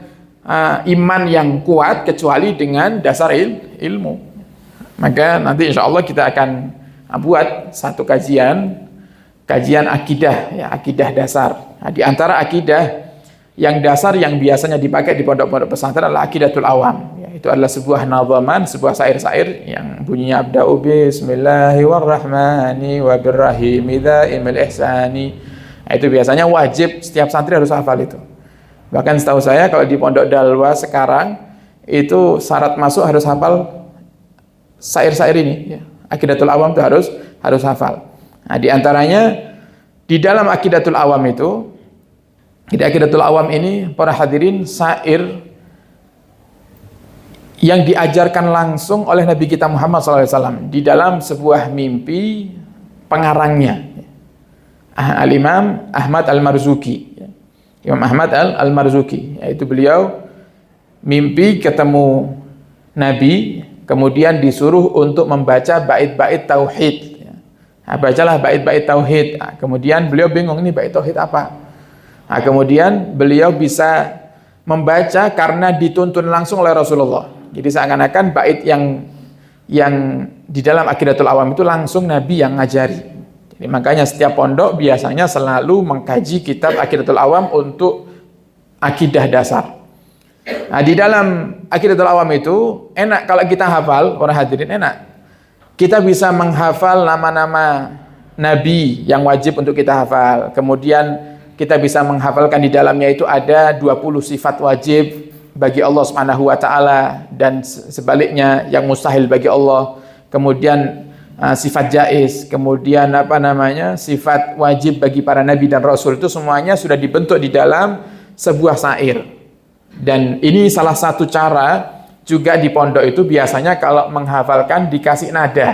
iman yang kuat kecuali dengan dasar ilmu. Maka nanti insya Allah kita akan buat satu kajian akidah, ya, akidah dasar. Nah, di antara akidah yang dasar yang biasanya dipakai di pondok-pondok pesantren adalah Aqidatul Awam. Ya, itu adalah sebuah nadhaman, sebuah syair-syair yang bunyinya abda'u bismillahirrahmani wa birrahimi dhaimil ihsani. Nah, itu biasanya wajib setiap santri harus hafal itu. Bahkan setahu saya kalau di pondok Dalwa sekarang itu syarat masuk harus hafal syair-syair ini, ya. Aqidatul Awam itu harus hafal. Nah, di antaranya di dalam Aqidatul Awam itu, di Aqidatul Awam ini para hadirin syair yang diajarkan langsung oleh Nabi kita Muhammad SAW di dalam sebuah mimpi pengarangnya, Al-Imam Ahmad Al-Marzuki. Imam Ahmad Al-Marzuki, yaitu beliau mimpi ketemu Nabi, kemudian disuruh untuk membaca bait-bait tauhid. Nah, bacalah bait-bait tauhid. Nah, kemudian beliau bingung, ini bait tauhid apa? Nah, kemudian beliau bisa membaca karena dituntun langsung oleh Rasulullah. Jadi seakan-akan bait yang di dalam Aqidatul Awam itu langsung Nabi yang ngajari. Jadi makanya setiap pondok biasanya selalu mengkaji kitab Aqidatul Awam untuk akidah dasar. Nah, di dalam Aqidatul Awam itu enak kalau kita hafal, para hadirin, enak. Kita bisa menghafal nama-nama nabi yang wajib untuk kita hafal. Kemudian kita bisa menghafalkan di dalamnya itu ada 20 sifat wajib bagi Allah Subhanahu wa taala dan sebaliknya yang mustahil bagi Allah. Kemudian sifat jaiz, kemudian sifat wajib bagi para nabi dan rasul, itu semuanya sudah dibentuk di dalam sebuah syair. Dan ini salah satu cara juga di pondok itu biasanya kalau menghafalkan dikasih nada.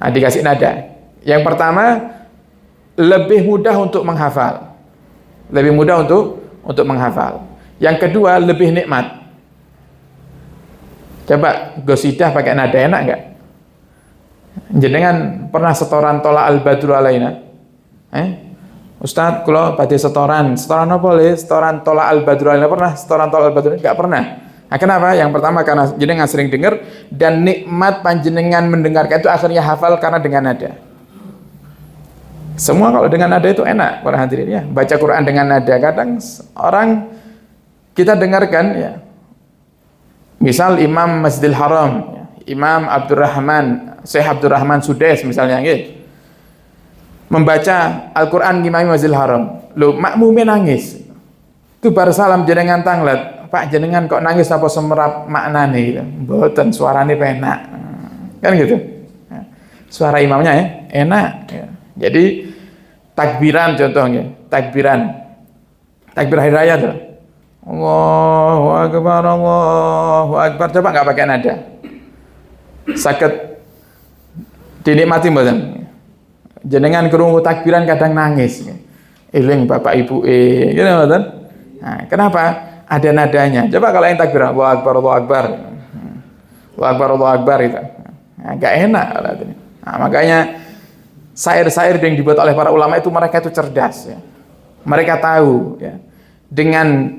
Nah, dikasih nada. Yang pertama lebih mudah untuk menghafal. Lebih mudah untuk menghafal. Yang kedua lebih nikmat. Coba gosidah pakai nada enak enggak? Jenengan pernah setoran Tola Al-Badru Alaina? Ustadz, kalau pada setoran apa le? Setoran Tola Al-Badru Alaina pernah? Setoran Tola Al-Badru enggak pernah. Nah, kenapa? Yang pertama karena jenengan sering dengar, dan nikmat panjenengan mendengarkan itu akhirnya hafal karena dengan nada. Semua kalau dengan nada itu enak para hadirin ya. Baca Quran dengan nada, kadang orang kita dengarkan ya. Misal Imam Masjidil Haram, ya. Imam Abdurrahman, Syekh Abdurrahman Sudais misalnya gitu, membaca Al-Quran di Masjidil Haram. Loh, makmumnya nangis. Itu bar salam jenengan tanglet. Pak jenengan kok nangis apa semerap maknane gitu. Mboten, suarane penak. Kan gitu. Suara imamnya ya enak ya. Jadi takbiran contohnya, takbir hari raya tuh. Allahu Akbar, Allahu Akbar. Coba nggak pakai nada. Sakit dinikmati mboten. Jenengan krungu takbiran kadang nangis. Eling bapak ibu gitu mboten. Nah, kenapa? Ada nadanya. Coba kalau yang takbir Allahu Akbar, Allahu Akbar. Allahu Akbar, Allahu Akbar itu. Nah, gak enak. Nah, makanya syair-syair yang dibuat oleh para ulama itu mereka itu cerdas ya. Mereka tahu ya. Dengan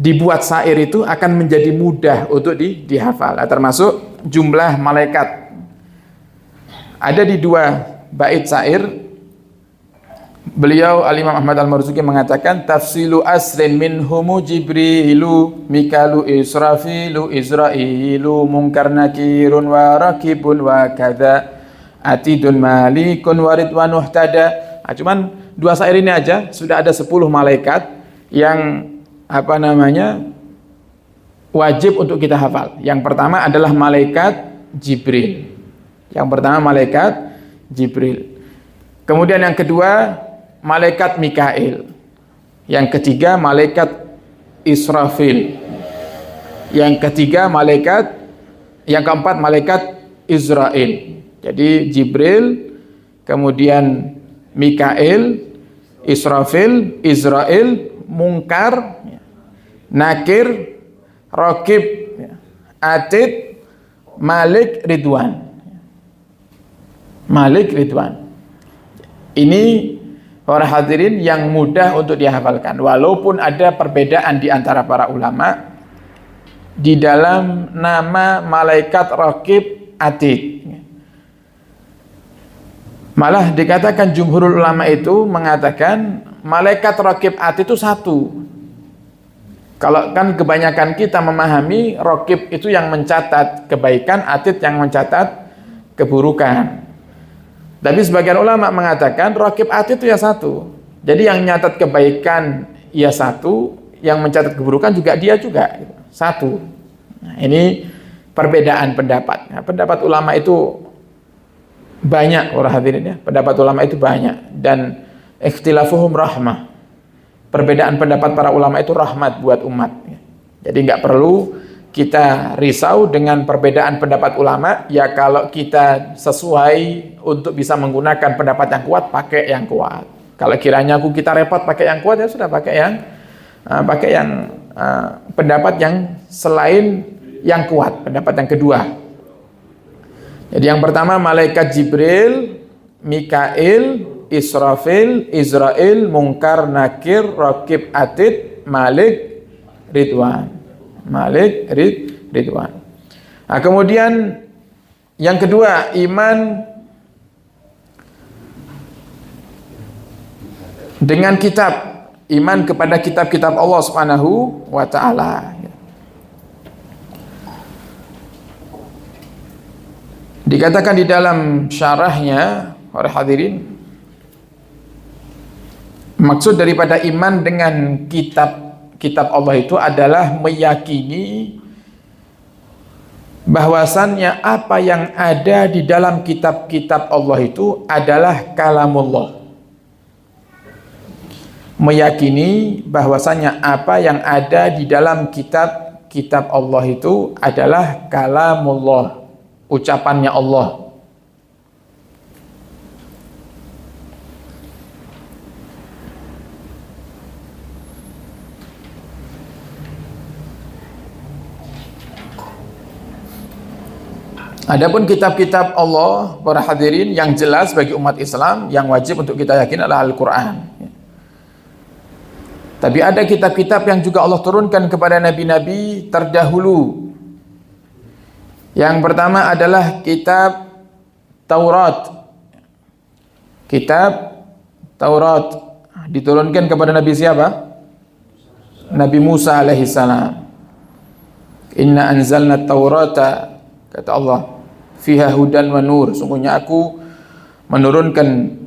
dibuat syair itu akan menjadi mudah untuk dihafal. Nah, termasuk jumlah malaikat. Ada di 2 bait syair. Beliau Al-Imam Ahmad Al-Marzuki mengatakan tafsilu asrin minhumu Jibrilu Mikalu Israfilu Izrailu Munkar nakirun wa rakibun wa kadha Atidun malikun wa ridwanuh tada. Nah, cuman 2 syair ini aja sudah ada 10 malaikat yang wajib untuk kita hafal. Yang pertama adalah malaikat Jibril. Kemudian yang kedua malaikat Mikail. Yang ketiga malaikat Israfil. Yang keempat malaikat Israel. Jadi Jibril, kemudian Mikail, Israfil, Israel, Munkar, Nakir, Rakib, Atid, Malik, Ridwan. Ini para hadirin yang mudah untuk dihafalkan, walaupun ada perbedaan di antara para ulama di dalam nama malaikat Rakib, Atid. Malah dikatakan jumhurul ulama itu mengatakan malaikat Rakib, Atid itu satu. Kalau kan kebanyakan kita memahami Rakib itu yang mencatat kebaikan, Atid yang mencatat keburukan. Tapi sebagian ulama mengatakan Rakib, Atid itu ya satu. Jadi yang nyatat kebaikan ya satu, yang mencatat keburukan juga dia juga satu. Nah, ini perbedaan pendapat. Nah, pendapat ulama itu banyak orang hadirin ya. Pendapat ulama itu banyak dan ikhtilafuhum rahmah. Perbedaan pendapat para ulama itu rahmat buat umat. Jadi nggak perlu kita risau dengan perbedaan pendapat ulama. Ya kalau kita sesuai untuk bisa menggunakan pendapat yang kuat, pakai yang kuat. Kalau kiranya kita repot pakai yang kuat, ya sudah pakai yang pendapat yang selain yang kuat, pendapat yang kedua. Jadi yang pertama malaikat Jibril, Mikail, Israfil, Israel, Munkar, Nakir, Rakib, Atid, Malik, Ridwan. Nah, kemudian yang kedua iman dengan kitab, iman kepada kitab-kitab Allah Subhanahu wa taala. Dikatakan di dalam syarahnya para hadirin, maksud daripada iman dengan kitab Allah itu adalah meyakini bahwasannya apa yang ada di dalam kitab-kitab Allah itu adalah kalamullah. Meyakini bahwasannya apa yang ada di dalam kitab-kitab Allah itu adalah kalamullah, ucapannya Allah. Adapun kitab-kitab Allah, para hadirin, yang jelas bagi umat Islam yang wajib untuk kita yakini adalah Al-Quran. Tapi ada kitab-kitab yang juga Allah turunkan kepada nabi-nabi terdahulu. Yang pertama adalah kitab Taurat. Kitab Taurat diturunkan kepada Nabi siapa? Nabi Musa alaihissalam. Inna anzalna Taurata, kata Allah, fiha hudan wa nur. Sungguhnya aku menurunkan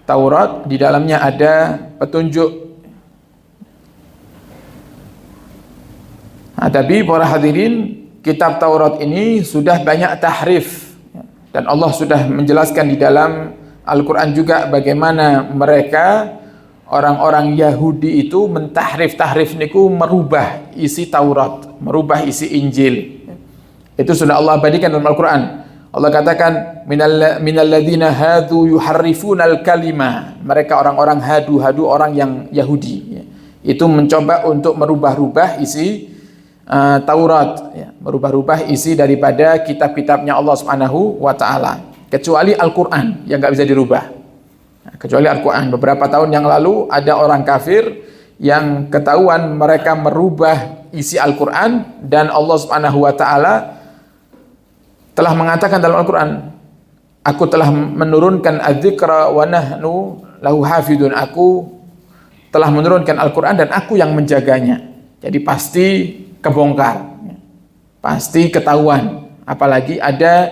Taurat, di dalamnya ada petunjuk. Nah, tapi para hadirin, kitab Taurat ini sudah banyak tahrif, dan Allah sudah menjelaskan di dalam Al-Quran juga bagaimana mereka orang-orang Yahudi itu mentahrif niku, merubah isi Taurat, merubah isi Injil. Itu sudah Allah abadikan dalam Al-Quran. Allah katakan minalladzina hadu yuharrifunal kalima. Mereka orang-orang hadu orang yang Yahudi, itu mencoba untuk merubah-rubah isi Taurat, merubah-rubah isi daripada kitab-kitabnya Allah Subhanahu wa taala, kecuali Al-Qur'an yang enggak bisa dirubah. Kecuali Al-Qur'an. Beberapa tahun yang lalu ada orang kafir yang ketahuan mereka merubah isi Al-Qur'an, dan Allah Subhanahu wa taala telah mengatakan dalam Al-Qur'an, aku telah menurunkan adz-dzikra wa nahnu lahu hafidun. Aku telah menurunkan Al-Qur'an dan aku yang menjaganya. Jadi pasti kebongkar, pasti ketahuan. Apalagi ada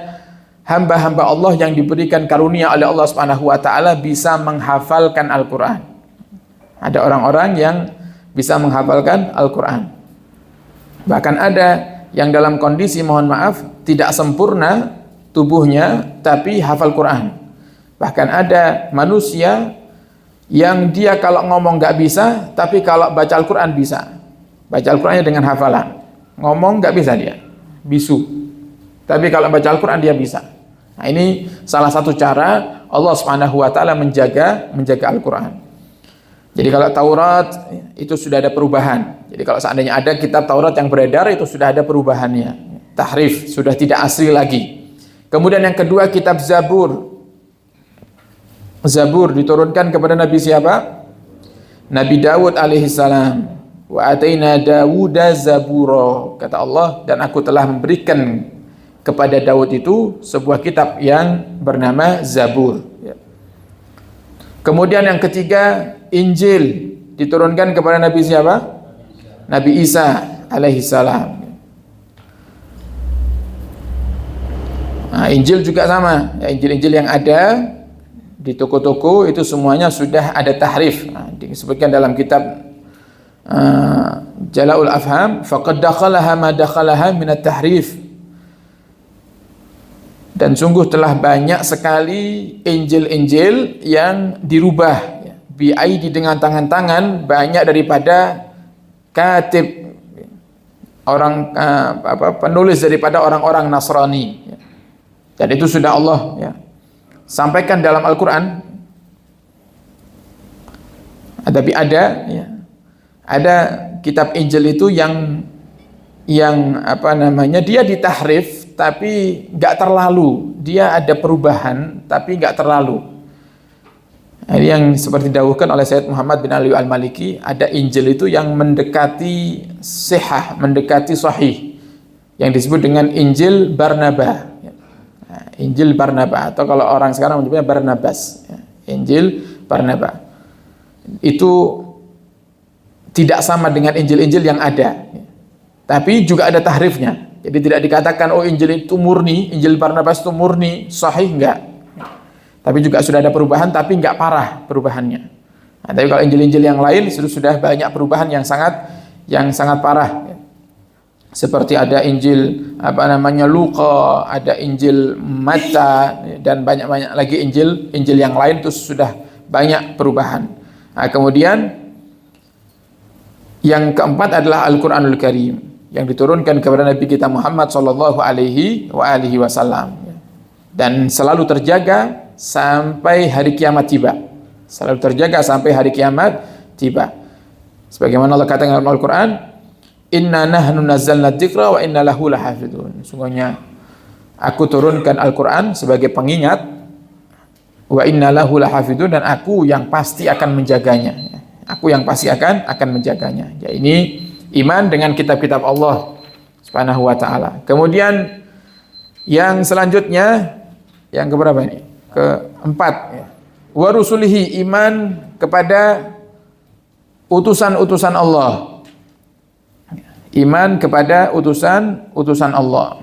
hamba-hamba Allah yang diberikan karunia oleh Allah Subhanahu wa taala bisa menghafalkan Al-Qur'an. Ada orang-orang yang bisa menghafalkan Al-Qur'an. Bahkan ada yang dalam kondisi, mohon maaf, tidak sempurna tubuhnya tapi hafal Qur'an. Bahkan ada manusia yang dia kalau ngomong nggak bisa, tapi kalau baca Al-Qur'an bisa. Baca Al-Qur'annya dengan hafalan. Ngomong nggak bisa dia, bisu. Tapi kalau baca Al-Qur'an dia bisa. Nah, ini salah satu cara Allah Subhanahu wa taala menjaga Al-Qur'an. Jadi kalau Taurat itu sudah ada perubahan. Jadi kalau seandainya ada kitab Taurat yang beredar, itu sudah ada perubahannya. Tahrif, sudah tidak asli lagi. Kemudian yang kedua, kitab Zabur. Zabur diturunkan kepada Nabi siapa? Nabi Daud alaihissalam. Wa ataina Dawuda zabura, kata Allah, dan aku telah memberikan kepada Daud itu sebuah kitab yang bernama Zabur. Kemudian yang ketiga, Injil diturunkan kepada Nabi siapa? Nabi Isa alaihissalam. Nah, Injil juga sama. Ya, Injil-Injil yang ada di toko-toko itu semuanya sudah ada tahrif. Nah, disebutkan dalam kitab Jala'ul Afham, faqad dakhalaha ma dakhalaha min at-tahrif. Dan sungguh telah banyak sekali Injil-Injil yang dirubah, bi'aidi, dengan tangan-tangan, banyak daripada katib, orang penulis daripada orang-orang Nasrani. Dan itu sudah Allah sampaikan dalam Al-Qur'an. Tapi ada kitab Injil itu yang dia ditahrif tapi nggak terlalu, dia ada perubahan tapi nggak terlalu. Ini yang seperti didhawuhkan oleh Sayyid Muhammad bin Ali Al-Maliki, ada Injil itu yang mendekati sihah, mendekati sahih, yang disebut dengan Injil Barnaba. Injil Barnaba, atau kalau orang sekarang menyebutnya Barnabas. Injil Barnaba itu tidak sama dengan Injil-Injil yang ada, tapi juga ada tahrifnya. Jadi tidak dikatakan oh Injil itu murni, Injil Barnabas itu murni, sahih, enggak. Tapi juga sudah ada perubahan, tapi enggak parah perubahannya. Nah, tapi kalau Injil-Injil yang lain sudah banyak perubahan yang sangat parah. Seperti ada Injil Luqa, ada Injil Matta, dan banyak lagi Injil yang lain itu sudah banyak perubahan. Nah, kemudian yang keempat adalah Al-Quranul Karim yang diturunkan kepada Nabi kita Muhammad sallallahu alaihi wasallam, dan selalu terjaga sampai hari kiamat tiba. Selalu terjaga sampai hari kiamat tiba. Sebagaimana Allah katakan dalam Al-Quran, Inna nahnu nazzalna dzikra wa inna lahu lahafidun. Sungguhnya aku turunkan Al-Quran sebagai pengingat, wa inna lahu lahafidun, dan aku yang pasti akan menjaganya. aku yang pasti akan menjaganya. Ya, ini iman dengan kitab-kitab Allah Subhanahu wa taala. Kemudian yang selanjutnya yang keberapa ini? Keempat ya. Wa rusulihi, iman kepada utusan-utusan Allah. Iman kepada utusan Allah,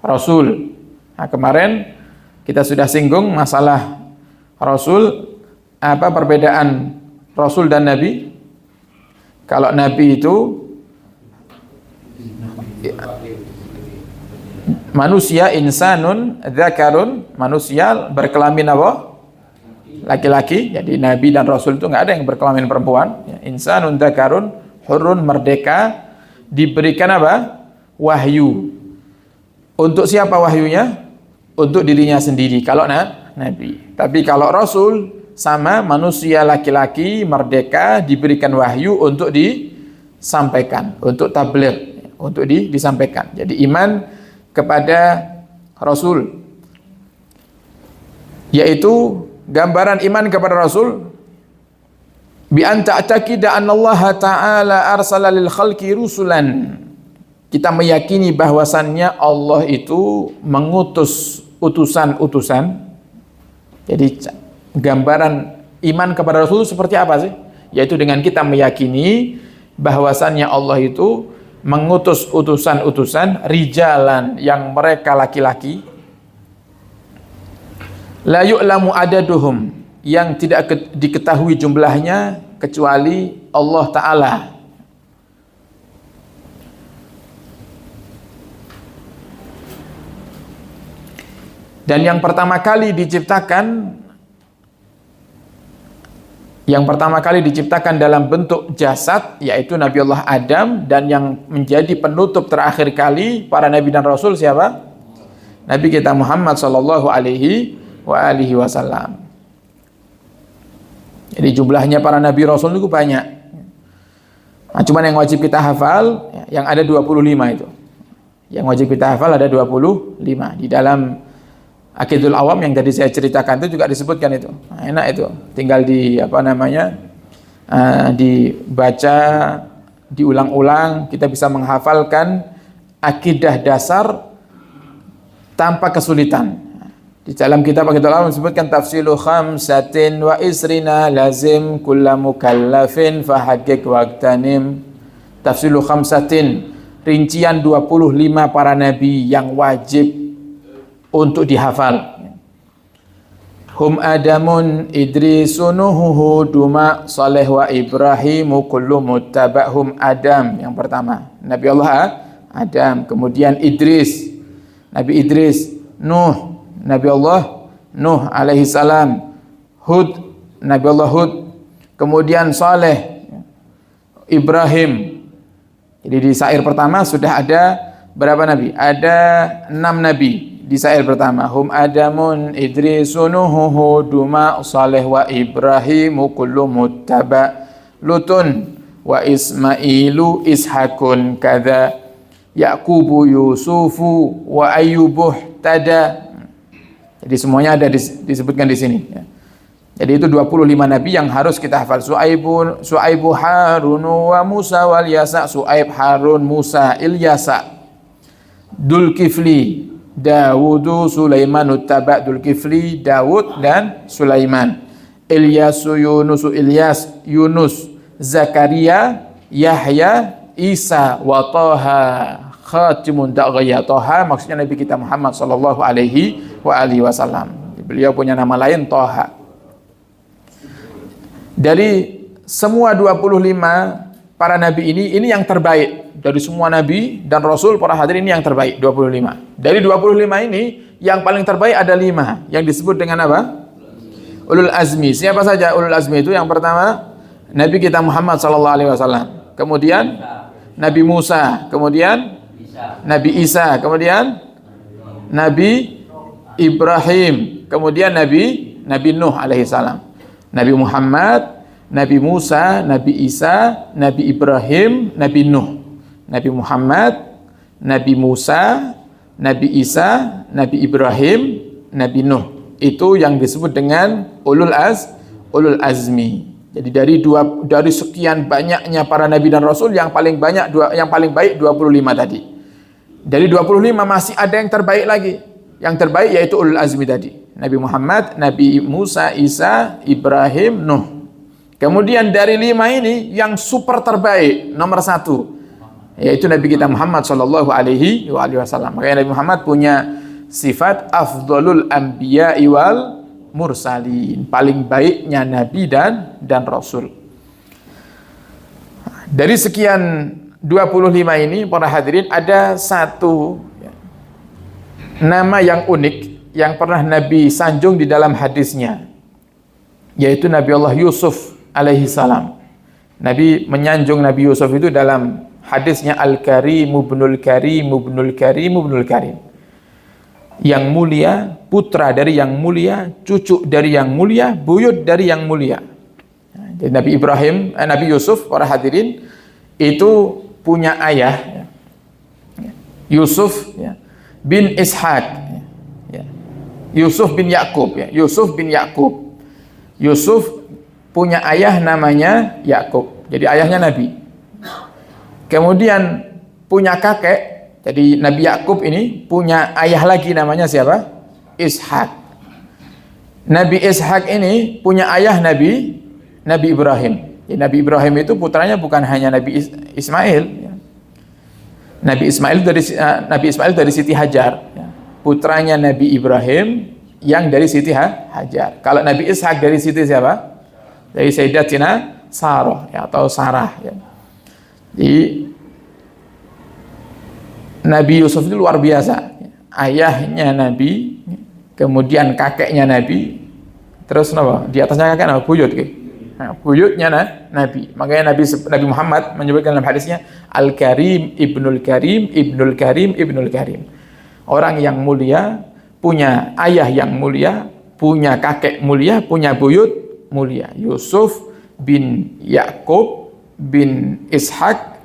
Rasul. Nah, kemarin kita sudah singgung masalah Rasul, apa perbedaan Rasul dan Nabi? Kalau Nabi itu manusia, insanun dzakarun, manusia berkelamin apa? Laki-laki. Jadi Nabi dan Rasul itu nggak ada yang berkelamin perempuan. Insanun dzakarun, hurun, merdeka, diberikan apa? Wahyu. Untuk siapa wahyunya? Untuk dirinya sendiri. Kalau Nabi. Tapi kalau Rasul sama manusia laki-laki merdeka diberikan wahyu untuk disampaikan, untuk tabligh, untuk disampaikan. Jadi iman kepada Rasul, yaitu gambaran iman kepada Rasul bi an ta'taqida anna Allah Ta'ala arsala lil khalqi rusulan. Kita meyakini bahwasannya Allah itu mengutus utusan-utusan. Jadi gambaran iman kepada Rasul seperti apa sih? Yaitu dengan kita meyakini bahwasannya Allah itu mengutus utusan-utusan rijalan, yang mereka laki-laki, la yu'lamu adaduhum, yang tidak diketahui jumlahnya kecuali Allah Ta'ala. Dan yang pertama kali diciptakan dalam bentuk jasad yaitu Nabi Allah Adam, dan yang menjadi penutup terakhir kali para nabi dan rasul siapa? Nabi kita Muhammad sallallahu alaihi wasallam. Jadi jumlahnya para nabi rasul itu banyak. Nah, cuman yang wajib kita hafal yang ada 25 itu. Yang wajib kita hafal ada 25 di dalam Aqidul Awam yang tadi saya ceritakan itu juga disebutkan itu. Nah, enak itu. Tinggal dibaca, diulang-ulang, kita bisa menghafalkan akidah dasar tanpa kesulitan. Di dalam kitab Aqidul Awam disebutkan tafsilu khamsatin wa isrina lazim kulla mukallafin fahaqqiq waqtanim. Tafsilu khamsatin, rincian 25 para nabi yang wajib untuk dihafal. Hum Adamun Idrisun Huduma Saleh wa Ibrahimu kullu muttaba'hum. Adam yang pertama, Nabi Allah Adam, kemudian Idris, Nabi Idris, Nuh, Nabi Allah Nuh alaihi salam, Hud, Nabi Allah Hud, kemudian Saleh, Ibrahim. Jadi di syair pertama sudah ada berapa nabi? Ada 6 nabi. Di syair pertama, hum Adamun Idrisun Huduma Saleh wa Ibrahimu kullu muttaba Lutun wa Ismailu Ishakun kadza Yaqubu Yusufu wa Ayyubuh tada. Jadi semuanya ada disebutkan di sini ya. Jadi itu 25 nabi yang harus kita hafal. Su'aibu Harun wa Musa wal Yasa. Su'aib, Harun, Musa, Ilyasa, Dzulkifli, Dawudu, Sulaiman, Uttaba, Dzulkifli, Dawud dan Sulaiman. Ilyasu, Yunusu, Ilyas, Yunus, Zakaria, Yahya, Isa, wa Taha khatimun da'ghaya. Taha maksudnya Nabi kita Muhammad sallallahu alaihi wasallam. Beliau punya nama lain Taha. Dari semua 25 para nabi ini yang terbaik. Dari semua nabi dan rasul para hadirin ini yang terbaik 25. Dari 25 ini yang paling terbaik ada 5 yang disebut dengan apa? Ulul azmi. Siapa saja ulul azmi itu? Yang pertama Nabi kita Muhammad sallallahu alaihi wasallam. Kemudian Nabi Musa, kemudian Nabi Isa, kemudian Nabi Ibrahim, kemudian Nabi Nuh alaihi salam. Nabi Muhammad, Nabi Musa, Nabi Isa, Nabi Ibrahim, Nabi Nuh. Nabi Muhammad, Nabi Musa, Nabi Isa, Nabi Ibrahim, Nabi Nuh. Itu yang disebut dengan ulul azmi. Jadi dari sekian banyaknya para nabi dan rasul yang paling baik 25 tadi. Dari 25 masih ada yang terbaik lagi. Yang terbaik yaitu ulul azmi tadi. Nabi Muhammad, Nabi Musa, Isa, Ibrahim, Nuh. Kemudian dari 5 ini yang super terbaik nomor 1 yaitu Nabi kita Muhammad sallallahu alaihi wasallam. Makanya Nabi Muhammad punya sifat afdhalul anbiya wal mursalin, paling baiknya nabi dan rasul. Dari sekian 25 ini para hadirin ada satu nama yang unik yang pernah Nabi sanjung di dalam hadisnya, yaitu Nabi Allah Yusuf alaihi salam. Nabi menyanjung Nabi Yusuf itu dalam hadisnya Al-Karim ibnul Karim ibnul Karim ibnul Karim. Yang mulia, putra dari yang mulia, cucu dari yang mulia, buyut dari yang mulia. Jadi Nabi Yusuf, para hadirin, itu punya ayah, Yusuf bin Ishaq, Yusuf bin Yakub, Yusuf bin Yakub. Yusuf punya ayah namanya Yakub. Jadi ayahnya Nabi. Kemudian punya kakek. Jadi Nabi Yakub ini punya ayah lagi namanya siapa? Ishak. Nabi Ishak ini punya ayah Nabi Ibrahim. Jadi Nabi Ibrahim itu putranya bukan hanya Nabi Ismail. Nabi Ismail dari Siti Hajar. Putranya Nabi Ibrahim yang dari Siti Hajar. Kalau Nabi Ishak dari Siti siapa? Dari Sayyidatina Sarah atau Sarah. Jadi Nabi Yusuf itu luar biasa. Ayahnya Nabi, kemudian kakeknya Nabi, terus apa? Di atasnya kakek apa? Buyut. Buyutnya Nabi. Makanya Nabi Muhammad menyebutkan dalam hadisnya Al-Karim ibnul Karim ibnul Karim ibnul Karim. Orang yang mulia, punya ayah yang mulia, punya kakek mulia, punya buyut mulia. Yusuf bin Yakub bin Ishak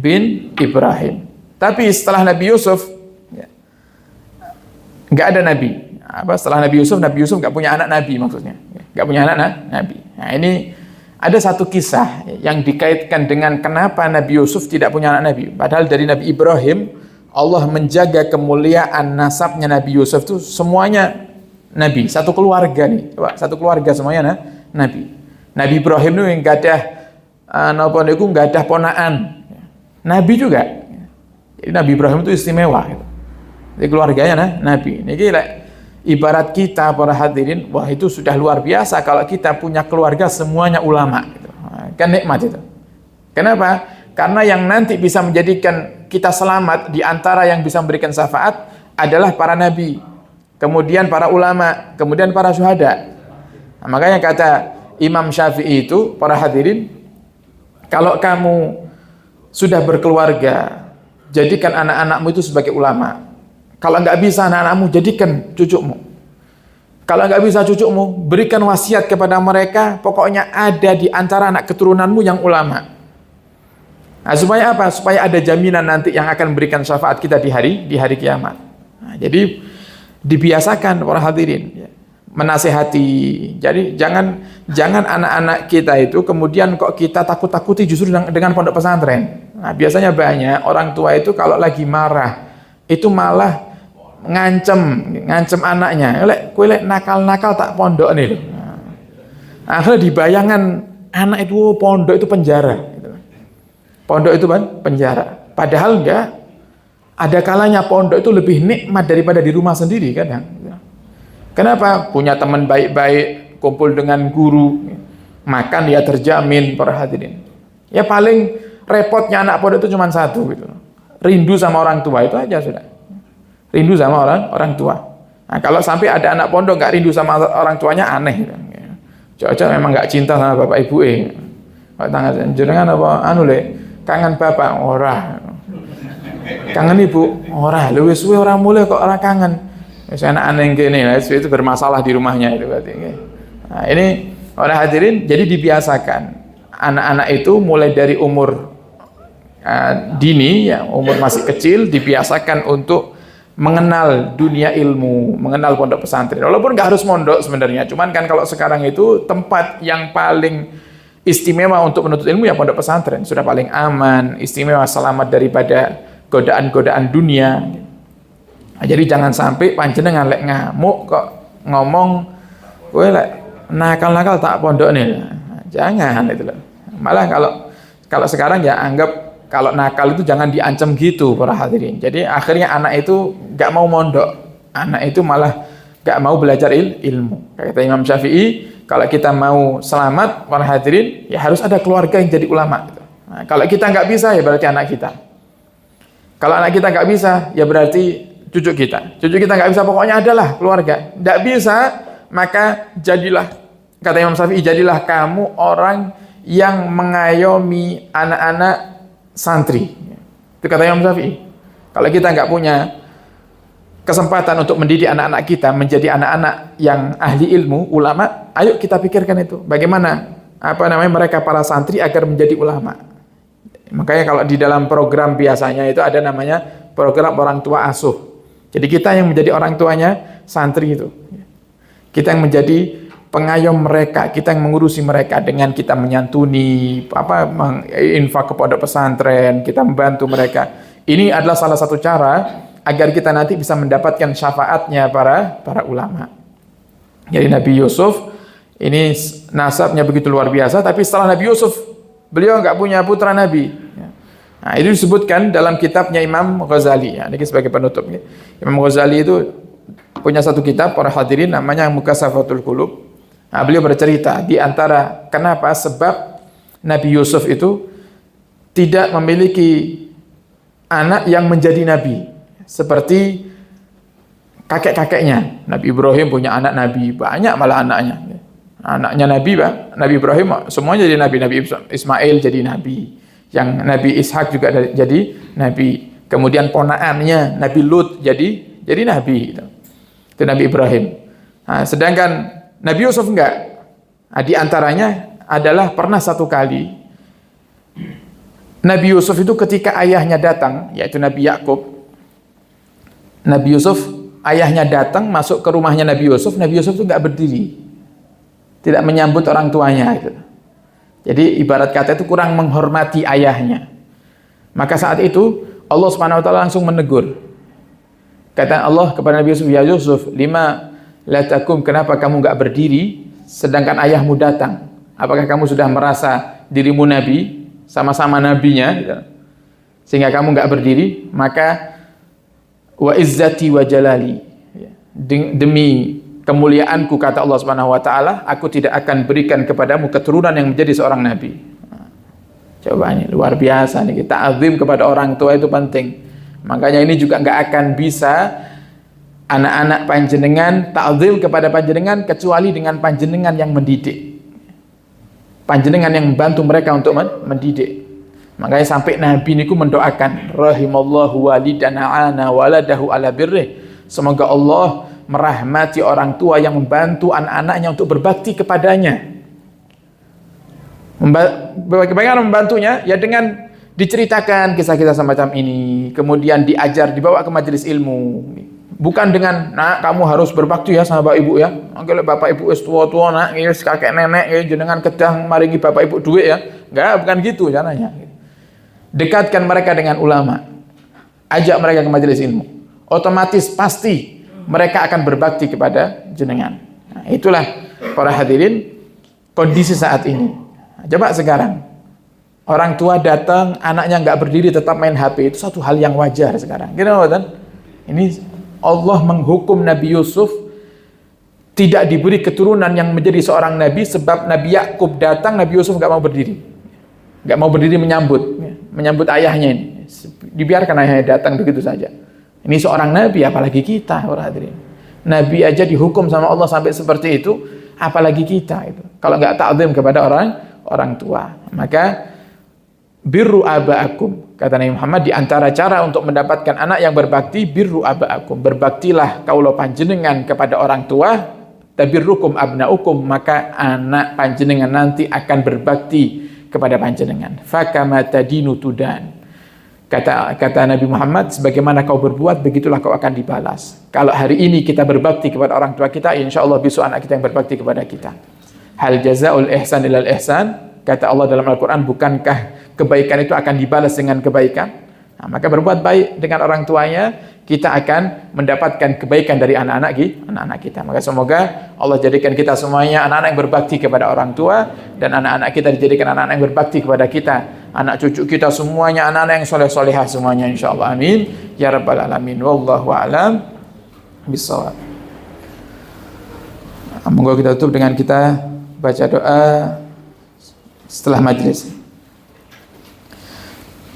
bin Ibrahim. Tapi setelah Nabi Yusuf nggak ada Nabi. Setelah Nabi Yusuf nggak punya anak Nabi, maksudnya nggak punya anak Nabi. Nah, ini ada satu kisah yang dikaitkan dengan kenapa Nabi Yusuf tidak punya anak Nabi. Padahal dari Nabi Ibrahim Allah menjaga kemuliaan nasabnya Nabi Yusuf itu semuanya Nabi, satu keluarga nih. Coba, satu keluarga semuanya Nabi. Nabi Ibrahim itu nggak ada ponaan. Nabi juga. Jadi Nabi Ibrahim itu istimewa gitu. Jadi keluarganya Nabi. Ini ibarat kita para hadirin, wah itu sudah luar biasa kalau kita punya keluarga semuanya ulama gitu. Kan nikmat itu. Kenapa? Karena yang nanti bisa menjadikan kita selamat di antara yang bisa memberikan syafaat adalah para nabi, kemudian para ulama, kemudian para syuhada. Nah, makanya kata Imam Syafi'i itu, para hadirin, kalau kamu sudah berkeluarga, jadikan anak-anakmu itu sebagai ulama. Kalau nggak bisa anak-anakmu, jadikan cucumu. Kalau nggak bisa cucumu, berikan wasiat kepada mereka, pokoknya ada di antara anak keturunanmu yang ulama. Nah, supaya apa? Supaya ada jaminan nanti yang akan memberikan syafaat kita di hari kiamat. Nah, jadi dibiasakan para hadirin menasehati. Jadi jangan anak-anak kita itu kemudian kok kita takut-takuti justru dengan pondok pesantren. Nah, biasanya banyak orang tua itu kalau lagi marah itu malah ngancem anaknya. Kowe lek nakal-nakal tak pondok nih. Nah, akhirnya dibayangkan anak itu pondok itu penjara. Pondok itu penjara. Padahal enggak. Ada kalanya pondok itu lebih nikmat daripada di rumah sendiri kadang. Kenapa? Punya teman baik-baik, kumpul dengan guru, makan ya terjamin para hadirin. Ya paling repotnya anak pondok itu cuma satu gitu. Rindu sama orang tua itu aja sudah. Rindu sama orang tua. Nah, kalau sampai ada anak pondok nggak rindu sama orang tuanya aneh. Cocok memang nggak cinta sama bapak ibu tangan jenengan apa kangen bapak ora. Kangen ibu ora. Lu wis suwe ora mulai kok ora kangen. Wis anak aneh kene lah itu bermasalah di rumahnya itu berarti. Nah, ini orang hadirin jadi dibiasakan anak-anak itu mulai dari umur dini ya, umur masih kecil dibiasakan untuk mengenal dunia ilmu, mengenal pondok pesantren. Walaupun nggak harus mondok sebenarnya, cuman kan kalau sekarang itu tempat yang paling istimewa untuk menuntut ilmu ya pondok pesantren, sudah paling aman, istimewa, selamat daripada godaan-godaan dunia. Nah, jadi jangan sampai panjenengan lek ngamuk kok ngomong kowe lek nakal-nakal tak pondok nih. Nah, jangan itu loh. Malah kalau sekarang ya anggap kalau nakal itu jangan diancam gitu para hadirin. Jadi akhirnya anak itu gak mau mondok, anak itu malah gak mau belajar ilmu. Kata Imam Syafi'i, kalau kita mau selamat para hadirin ya harus ada keluarga yang jadi ulama. Nah, kalau kita nggak bisa ya berarti anak kita. Kalau anak kita nggak bisa ya berarti cucu kita. Cucu kita nggak bisa, pokoknya adalah keluarga. Nggak bisa maka jadilah, kata Imam Syafi'i, jadilah kamu orang yang mengayomi anak-anak santri. Itu kata Imam Syafi'i. Kalau kita nggak punya kesempatan untuk mendidik anak-anak kita menjadi anak-anak yang ahli ilmu, ulama, ayo kita pikirkan itu. Bagaimana mereka para santri agar menjadi ulama. Makanya kalau di dalam program biasanya itu ada namanya program orang tua asuh. Jadi kita yang menjadi orang tuanya santri itu. Kita yang menjadi pengayom mereka, kita yang mengurusi mereka dengan kita menyantuni, infak ke pondok pesantren, kita membantu mereka. Ini adalah salah satu cara agar kita nanti bisa mendapatkan syafaatnya para ulama. Jadi Nabi Yusuf ini nasabnya begitu luar biasa, tapi setelah Nabi Yusuf beliau nggak punya putra Nabi. Nah, itu disebutkan dalam kitabnya Imam Ghazali. Ya, ini sebagai penutup. Imam Ghazali itu punya satu kitab para hadirin namanya Mukassafatul Qulub. Nah, beliau bercerita di antara kenapa sebab Nabi Yusuf itu tidak memiliki anak yang menjadi nabi seperti kakek-kakeknya. Nabi Ibrahim punya anak nabi, banyak malah anaknya. Anaknya Nabi, Pak. Nabi Ibrahim semuanya jadi nabi. Nabi Ismail jadi nabi. Yang Nabi Ishak juga jadi nabi. Kemudian ponakannya Nabi Lut jadi nabi. Itu Nabi Ibrahim. Nah, sedangkan Nabi Yusuf enggak. Nah, di antaranya adalah pernah satu kali Nabi Yusuf itu ketika ayahnya datang, yaitu Nabi Yakub. Nabi Yusuf, ayahnya datang masuk ke rumahnya Nabi Yusuf itu enggak berdiri. Tidak menyambut orang tuanya gitu. Jadi ibarat kata itu kurang menghormati ayahnya. Maka saat itu Allah Subhanahu wa taala langsung menegur. Kata Allah kepada Nabi Yusuf, "Ya Yusuf, lima la takum, kenapa kamu enggak berdiri sedangkan ayahmu datang? Apakah kamu sudah merasa dirimu nabi, sama-sama nabinya gitu, sehingga kamu enggak berdiri?" Maka wa izzati wa jalali, demi kemuliaanku, kata Allah Subhanahu wa taala, aku tidak akan berikan kepadamu keturunan yang menjadi seorang nabi. Coba ini luar biasa nih, kita azim kepada orang tua itu penting. Makanya ini juga enggak akan bisa anak-anak panjenengan ta'zim kepada panjenengan kecuali dengan panjenengan yang mendidik. Panjenengan yang membantu mereka untuk mendidik. Makanya sampai Nabi niku mendoakan rahimallahu walidana ana waladahu ala birrih. Semoga Allah merahmati orang tua yang membantu anak-anaknya untuk berbakti kepadanya. Bagaimana membantunya? Ya dengan diceritakan kisah-kisah semacam ini, kemudian diajar, dibawa ke majelis ilmu. Bukan dengan, nak kamu harus berbakti ya sama bapak ibu ya. Kalau bapak ibu es tua-tua, nak kakek nenek jenengan kedang maringi bapak ibu duit ya. Enggak, bukan gitu caranya. Dekatkan mereka dengan ulama. Ajak mereka ke majelis ilmu. Otomatis pasti mereka akan berbakti kepada jenengan. Nah, itulah para hadirin kondisi saat ini. Nah, coba sekarang orang tua datang, anaknya nggak berdiri tetap main HP, itu satu hal yang wajar sekarang. Gitu kan? Ini Allah menghukum Nabi Yusuf tidak diberi keturunan yang menjadi seorang nabi sebab Nabi Yakub datang, Nabi Yusuf nggak mau berdiri, menyambut ayahnya ini. Dibiarkan ayahnya datang begitu saja. Ini seorang nabi, apalagi kita orang hadirin. Nabi aja dihukum sama Allah sampai seperti itu, apalagi kita itu. Kalau nggak ta'zim kepada orang tua, maka birru aba'akum, kata Nabi Muhammad, di antara cara untuk mendapatkan anak yang berbakti, birru aba'akum, berbaktilah kaulo panjenengan kepada orang tua, tabirrukum abna'ukum, maka anak panjenengan nanti akan berbakti kepada panjenengan. Fakama tadinu tudan. Kata Nabi Muhammad, sebagaimana kau berbuat, begitulah kau akan dibalas. Kalau hari ini kita berbakti kepada orang tua kita, insya Allah besok anak kita yang berbakti kepada kita. Hal jazaul ihsan ilal ihsan. Kata Allah dalam Al-Quran, bukankah kebaikan itu akan dibalas dengan kebaikan? Nah, maka berbuat baik dengan orang tuanya, kita akan mendapatkan kebaikan dari anak-anak kita. Maka semoga Allah jadikan kita semuanya anak-anak yang berbakti kepada orang tua, dan anak-anak kita dijadikan anak-anak yang berbakti kepada kita. Anak cucu kita semuanya anak-anak yang soleh-solehah semuanya, insyaAllah. Amin ya rabbal alamin. Wallahu a'lam bishawab. Monggo kita tutup dengan kita baca doa setelah majlis.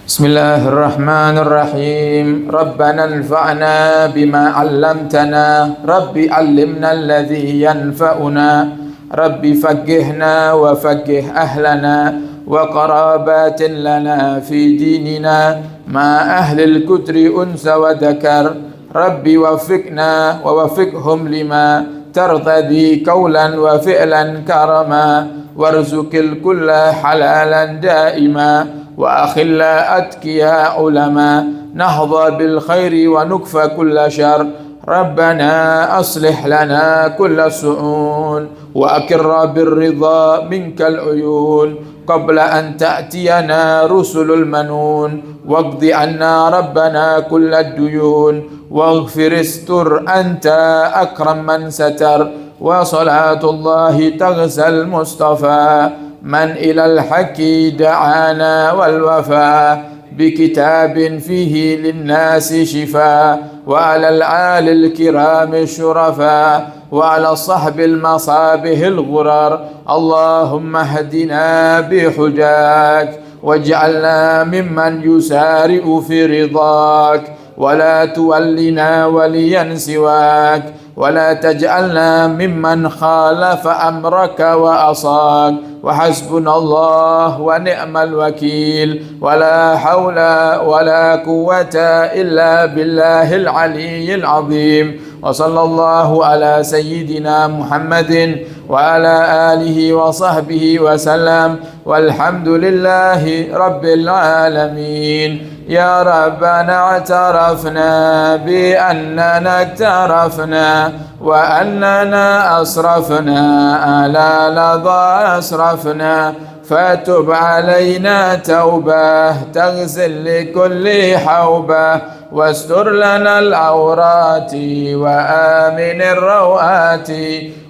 Bismillahirrahmanirrahim. Rabbana anfa'na bima 'allamtana, Rabbi 'allimna alladhi yanfa'una, Rabbi faqqihna wa faqqih ahlana wa qarabatin lana fi dinina ma ahlil kutri unsa wa dhakar, Rabbi wafiqna wa wafiqhum lima tartadi qawlan wa fi'lan karama, warzuqil kulla halalan daima wa akhilla atqiya ulama, nahdha bil khairi wa nukfa kulla syar, Rabbana aslih lana kulla su'un wa akirra bir ridha minkal uyun qabla an ta'tiyana rusulul manun, waqdi anna rabbana kulla duyun waghfir istur anta akram man satar, wa salatullahi taghsal mustafa man ilal haqqi da'ana wal wafa, بكتاب فيه للناس شفاء وعلى الآل الكرام الشرفاء وعلى الصحب المصابه الغرر، اللهم اهدنا بحجاك واجعلنا ممن يسارع في رضاك، ولا تولنا وليا سواك، ولا تجعلنا ممن خالف أمرك وأصاك، وحسبنا الله ونعم الوكيل، ولا حول ولا قوة إلا بالله العلي العظيم، وصلى الله على سيدنا محمد وعلى آله وصحبه وسلم، والحمد لله رب العالمين. يا ربنا اعترفنا بأننا اقترفنا وأننا أسرفنا على لظى أسرفنا، فتب علينا توبة تغسل لكل حوبة، واستر لنا العورات وآمن الروآت،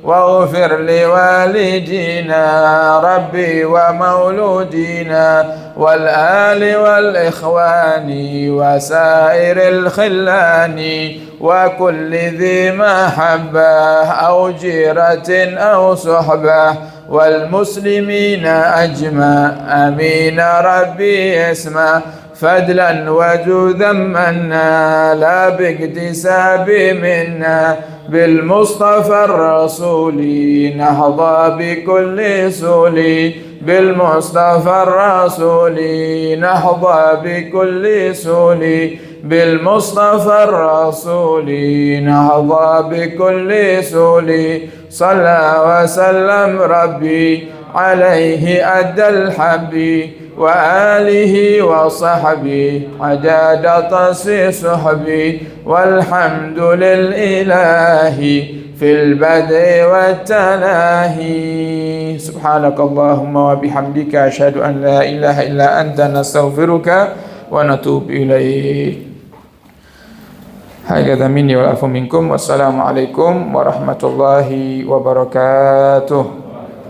واغفر لوالدينا ربي ومولودينا والآل والإخوان وسائر الخلان وكل ذي محبة أو جيرة أو صحبة والمسلمين أجمع، آمين ربي اسمع فضلا وجودا منا لا باكتساب منا، بالمصطفى الرسول نحظى بكل سول، بالمصطفى الرسول نحظى بكل سول، بالمصطفى الرسول نحظى بكل سول، صلى وسلم ربي عليه أدى الحب وآله وصحبه عداد تصي صحبي، والحمد لله في البدء والتناهي، سبحانك اللهم وبحمدك أشهد أن لا إله إلا أنت نستغفرك ونتوب إليك. هكذا مني والعفو منكم، والسلام عليكم ورحمة الله وبركاته.